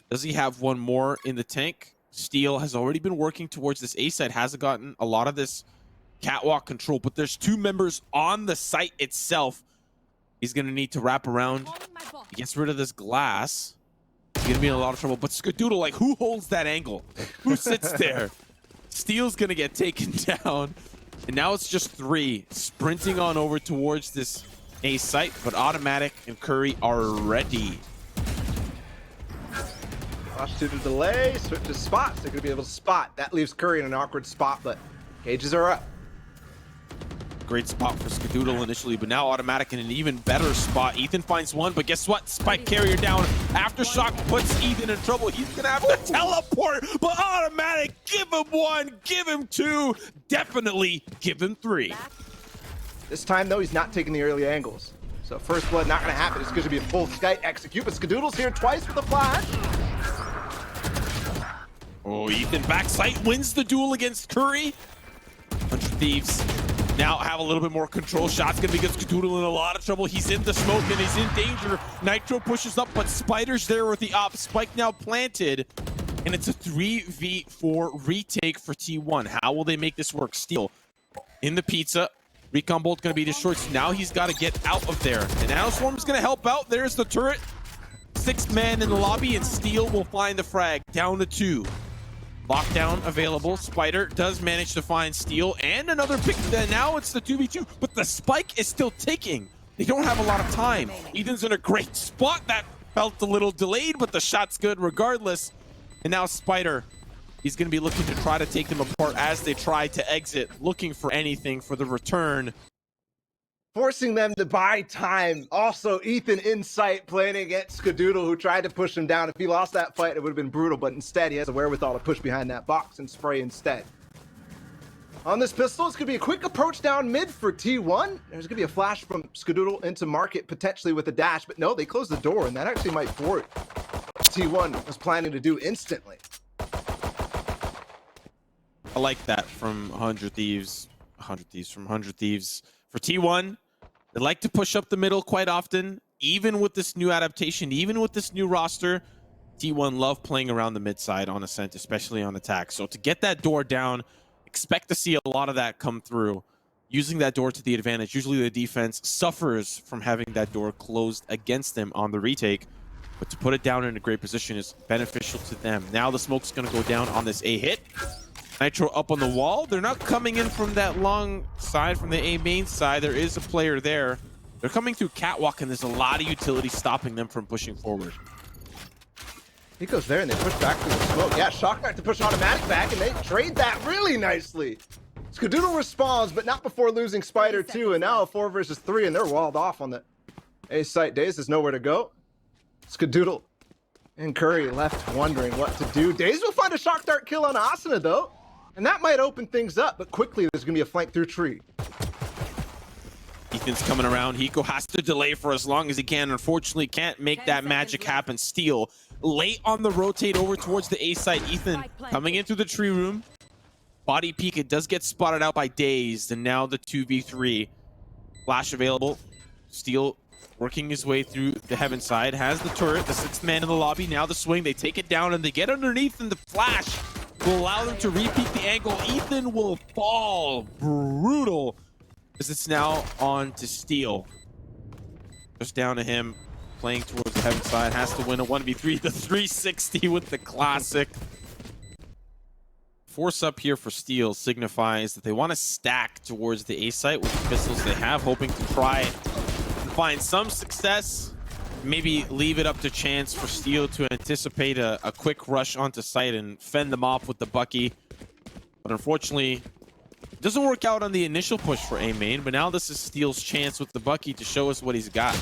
Does he have one more in the tank? Steel has already been working towards this A site. Hasn't gotten a lot of this catwalk control, but there's two members on the site itself. He's going to need to wrap around. He gets rid of this glass. He's going to be in a lot of trouble. But Skadoodle, like, who holds that angle? Who sits there? Steel's going to get taken down. And now it's just three sprinting on over towards this A site, but Automatic and Curry are ready. Flash to the delay, switch to spots. They're going to be able to spot. That leaves Curry in an awkward spot, but cages are up. Great spot for Skadoodle initially, but now Automatic in an even better spot. Ethan finds one, but guess what? Spike carrier down. Aftershock puts Ethan in trouble. He's going to have to teleport, but Automatic, give him one, give him two, definitely give him three. This time, though, he's not taking the early angles. So first blood not going to happen. It's going to be a full Skype execute, but Skadoodle's here twice with a flash. Oh, Ethan backside wins the duel against Curry. 100 Thieves now have a little bit more control. Shot's gonna be against Skadoodle in a lot of trouble. He's in the smoke and he's in danger. Nitro pushes up, but Spider's there with the op. Spike now planted, and it's a 3v4 retake for T1. How will they make this work? Steel in the pizza. Recon Bolt gonna be destroyed, so now he's got to get out of there. And Nanoswarm's gonna help out. There's the turret. 6 man in the lobby, and Steel will find the frag. Down to 2. Lockdown available. Spider does manage to find Steel and another pick. Now it's the 2v2, but the spike is still ticking. They don't have a lot of time. Ethan's in a great spot. That felt a little delayed, but the shot's good regardless. And now Spider, he's going to be looking to try to take them apart as they try to exit, looking for anything for the return. Forcing them to buy time. Also, Ethan in sight playing against Skadoodle, who tried to push him down. If he lost that fight, it would have been brutal, but instead he has the wherewithal to push behind that box and spray instead. On this pistol, it's going to be a quick approach down mid for T1. There's going to be a flash from Skadoodle into market, potentially with a dash, but no, they closed the door, and that actually might thwart what T1 was planning to do instantly. I like that from 100 Thieves. 100 Thieves from 100 Thieves. For T1, they like to push up the middle quite often, even with this new adaptation, even with this new roster. T1 love playing around the mid side on Ascent, especially on attack. So to get that door down, expect to see a lot of that come through. Using that door to the advantage. Usually the defense suffers from having that door closed against them on the retake. But to put it down in a great position is beneficial to them. Now the smoke's going to go down on this A hit. Nitro up on the wall. They're not coming in from that long side, from the A main side. There is a player there. They're coming through catwalk, and there's a lot of utility stopping them from pushing forward. He goes there, and they push back through the smoke. Yeah, shock back to push automatic back, and they trade that really nicely. Skadoodle responds, but not before losing Spider 2, and now a 4 versus 3, and they're walled off on the A site. Daze has nowhere to go. Skadoodle and Curry left wondering what to do. Daze will find a shock dart kill on Asuna, though. And that might open things up, but quickly there's going to be a flank through tree. Ethan's coming around. Hiko has to delay for as long as he can. Unfortunately, can't make that magic happen. Steel late on the rotate over towards the A side. Ethan coming into the tree room. Body peek. It does get spotted out by Dazed. And now the 2v3. Flash available. Steel working his way through the heaven side. Has the turret. The 6th man in the lobby. Now the swing. They take it down and they get underneath, and the flash will allow them to repeat the angle. Ethan will fall. Brutal. As it's now on to Steel. Just down to him. Playing towards the heaven side. Has to win a 1v3. The 360 with the classic. Force up here for Steel signifies that they want to stack towards the A site with the pistols they have, hoping to try and find some success. Maybe leave it up to chance for Steel to anticipate a quick rush onto site and fend them off with the Bucky. But unfortunately, it doesn't work out on the initial push for A main, but now this is Steel's chance with the Bucky to show us what he's got.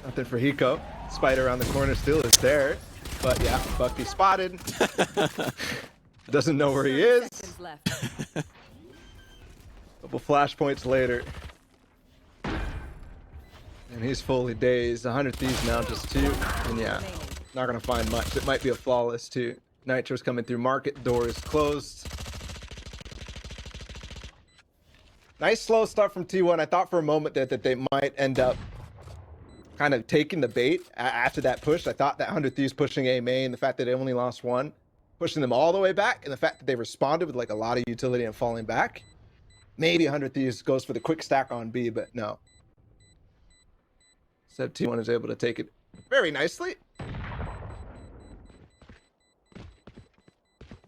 Nothing for Hiko. Spider around the corner still is there. But yeah, Bucky spotted. Doesn't know where he is. Couple flashpoints later. And he's fully dazed. 100 Thieves now, just 2. And yeah, not going to find much. It might be a flawless 2. Nitro's coming through market. Door is closed. Nice slow start from T1. I thought for a moment that they might end up kind of taking the bait after that push. I thought that 100 Thieves pushing A main, the fact that they only lost 1, pushing them all the way back, and the fact that they responded with like a lot of utility and falling back. Maybe 100 Thieves goes for the quick stack on B, but no. Instead, T1 is able to take it very nicely.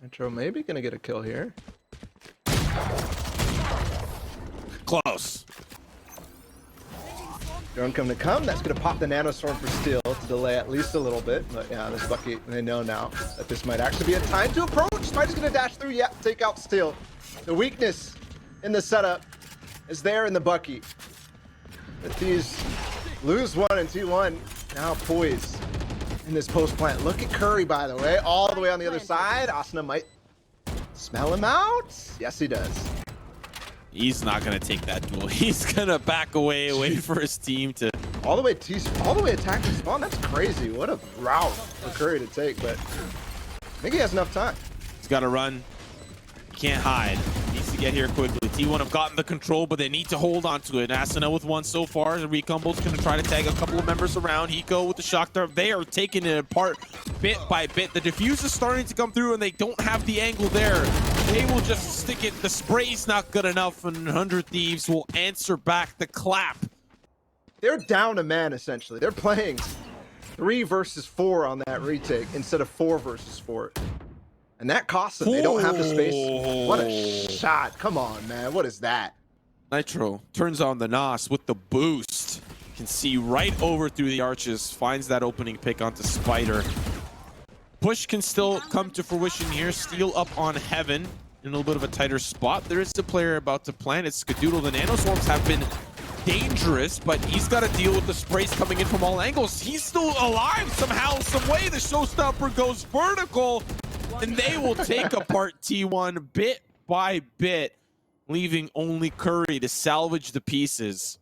Nitro maybe gonna get a kill here. Close. Drone coming to come. That's gonna pop the nanostorm for Steel to delay at least a little bit. But yeah, this Bucky, they know now that this might actually be a time to approach. Spider's gonna dash through. Yeah, take out Steel. The weakness in the setup is there in the Bucky. But these lose 1 and T1 now poised in this post plant. Look at Curry, by the way, all the way on the other side. Asuna might smell him out. Yes, he does. He's not gonna take that duel. He's gonna back away, wait for his team to all the way attack and spawn. That's crazy. What a route for Curry to take, but I think he has enough time. He's got to run. He can't hide. He needs to get here quickly. T1 have gotten the control, but they need to hold on to it. Asuna with 1 so far. The Recumbo's going to try to tag a couple of members around. Hiko with the shock dart. They are taking it apart bit by bit. The defuse is starting to come through, and they don't have the angle there. They will just stick it. The spray's not good enough, and 100 Thieves will answer back the clap. They're down a man, essentially. They're playing 3 versus 4 on that retake instead of 4 versus 4. And that costs them. They don't have the space. What a shot. Come on, man. What is that? Nitro turns on the NOS with the boost. Can see right over through the arches. Finds that opening pick onto Spider. Push can still come to fruition here. Steal up on Heaven in a little bit of a tighter spot. There is a player about to plant. It's Skadoodle. The Nanoswarms have been dangerous, but he's got to deal with the sprays coming in from all angles. He's still alive somehow, some way. The showstopper goes vertical, and they will take apart T1 bit by bit, leaving only Curry to salvage the pieces.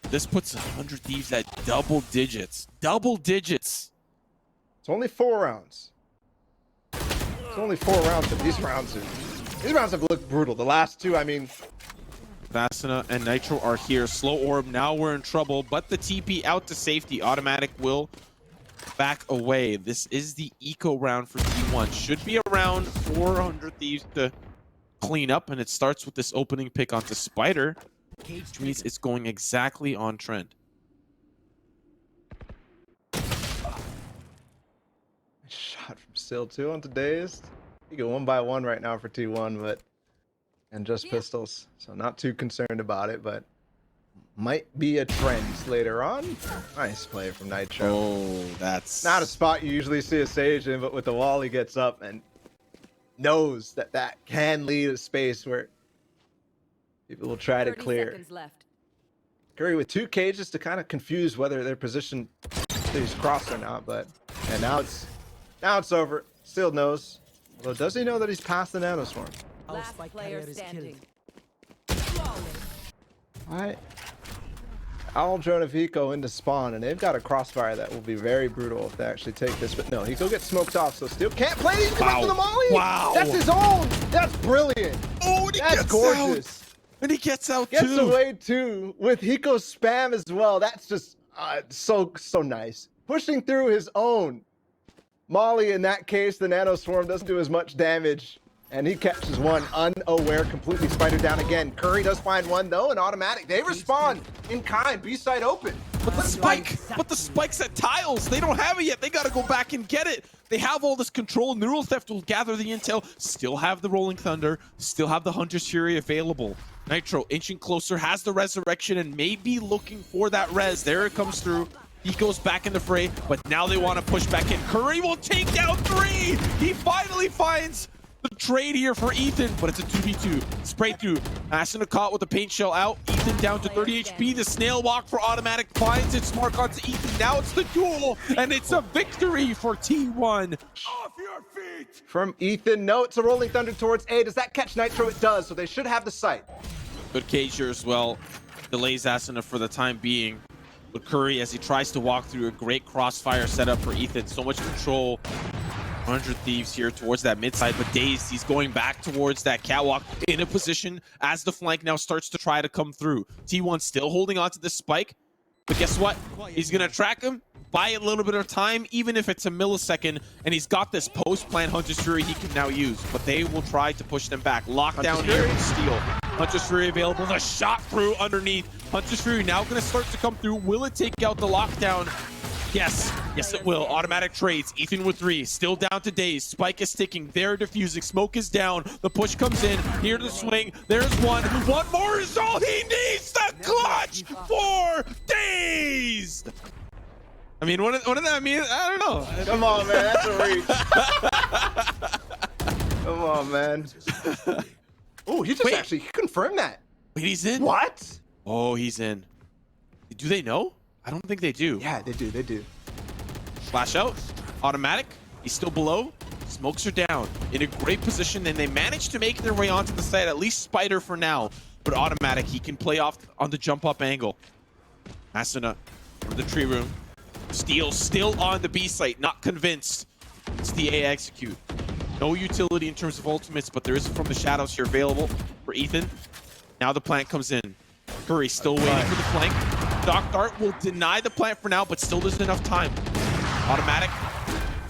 This puts 100 Thieves at double digits. Double digits. It's only 4 rounds. It's only 4 rounds, but these rounds have looked brutal. The last 2, I mean, Vasana and Nitro are here. Slow Orb, now we're in trouble, but the TP out to safety. Automatic will back away. This is the eco round for T1. Should be around 400 Thieves to clean up, and it starts with this opening pick onto Spider, which means it's going exactly on trend. shot from Still 2 onto Dazed. You go 1 by 1 right now for T1, but and just pistols, so not too concerned about it, but might be a trend later on. Nice play from Nitro. Oh, that's not a spot you usually see a Sage in, but with the wall he gets up and knows that that can lead a space where people will try to clear. Curry with 2 cages to kind of confuse whether their position stays crossed or not, but and now it's over. Still knows. Although does he know that he's past the Nanoswarm? Last player standing. Alright. Owl drone of Hiko into spawn, and they've got a crossfire that will be very brutal if they actually take this. But no, Hiko gets smoked off, so Still can't play. He's coming to the molly. Wow. That's his own. That's brilliant. Oh, and he That's gets gorgeous. Out. And he gets out Gets too. away too with Hiko's spam as well. That's just so nice. Pushing through his own molly. In that case, the Nanoswarm doesn't do as much damage. And he catches one unaware, completely. Spider down again. Curry does find one though, and automatic. They respond in kind. B side open. But the spike's at tiles. They don't have it yet. They got to go back and get it. They have all this control. Neural Theft will gather the intel. Still have the Rolling Thunder. Still have the Hunter's Fury available. Nitro inching closer, has the resurrection, and maybe looking for that res. There it comes through. He goes back in the fray, but now they want to push back in. Curry will take down 3. He finally finds the trade here for Ethan, but it's a 2v2. Spray through. Asuna caught with the paint shell out. Ethan down to 30 HP. The snail walk for automatic finds its mark onto Ethan. Now it's the duel, and it's a victory for T1. Off your feet! From Ethan. No, it's a Rolling Thunder towards A. Does that catch Nitro? It does, so they should have the sight. Good cage here as well. Delays Asuna for the time being. But Curry, as he tries to walk through a great crossfire setup for Ethan. So much control. 100 Thieves here towards that mid side, but Dazed, he's going back towards that catwalk in a position as the flank now starts to try to come through. T1 still holding on to the spike, but guess what? He's gonna track him, buy a little bit of time, even if it's a millisecond, and he's got this post-plant Hunter's Fury he can now use, but they will try to push them back. Lockdown here with Steel. Hunter's Fury available, the shot through underneath. Hunter's Fury now gonna start to come through. Will it take out the lockdown? Yes, it will. Automatic trades. Ethan with 3. Still down to Dazed. Spike is ticking. They're diffusing. Smoke is down. The push comes in. Here to swing. There's one. One more is all he needs. The clutch for Dazed. I mean, what did that mean? I don't know. Come on, man. That's a reach. Come on, man. Oh, he just actually confirmed that. Wait, he's in? What? Oh, he's in. Do they know? I don't think they do. Yeah, they do. They do. Flash out. Automatic. He's still below. Smokes are down. In a great position, and they managed to make their way onto the side. At least Spider for now. But automatic, he can play off on the jump up angle. Asuna from the tree room. Steel still on the B site. Not convinced. It's the A execute. No utility in terms of ultimates, but there is from the shadows here available for Ethan. Now the plant comes in. Curry still waiting for the flank. Doc Dart will deny the plant for now, but still there's enough time. Automatic,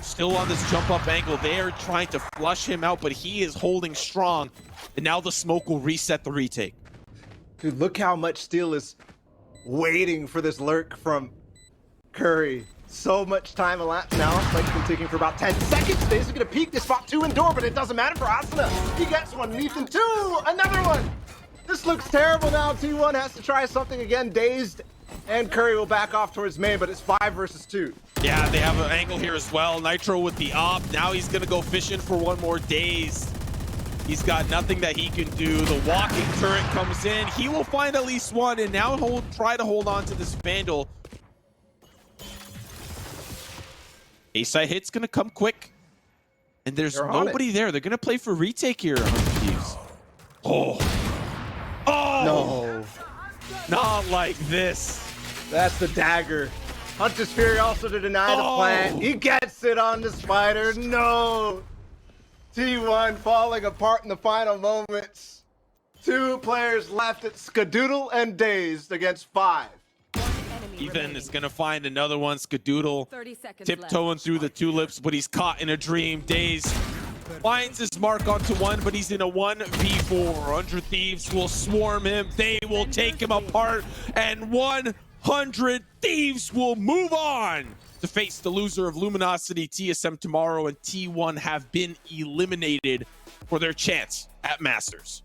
still on this jump up angle. They are trying to flush him out, but he is holding strong. And now the smoke will reset the retake. Dude, look how much Steel is waiting for this lurk from Curry. So much time elapsed now. Spike's been ticking for about 10 seconds. Daze is gonna peek this spot 2 indoor, but it doesn't matter for Asuna. He gets one, Ethan 2, another one. This looks terrible now. T1 has to try something again. Dazed and Curry will back off towards main, but it's 5 versus 2. Yeah, they have an angle here as well. Nitro with the op. Now he's gonna go fishing for one more Dazed. He's got nothing that he can do. The walking turret comes in. He will find at least one, and now he'll try to hold on to this Vandal. A-side hit's gonna come quick, and there's nobody there. They're gonna play for retake here, 100 Thieves. Oh, No, not like this. that's the dagger. Hunter's Fury also to deny the plant. He gets it on the Spider. No. T1 falling apart in the final moments. 2 players left. It's Skadoodle and Dazed against 5. Ethan is gonna find another one. Skadoodle 30 seconds tiptoeing left. through the tulips, but he's caught in a dream. Dazed finds his mark onto one, but he's in a 1v4. 100 Thieves will swarm him. They will take him apart, and 100 Thieves will move on to face the loser of Luminosity TSM tomorrow, and T1 have been eliminated for their chance at Masters.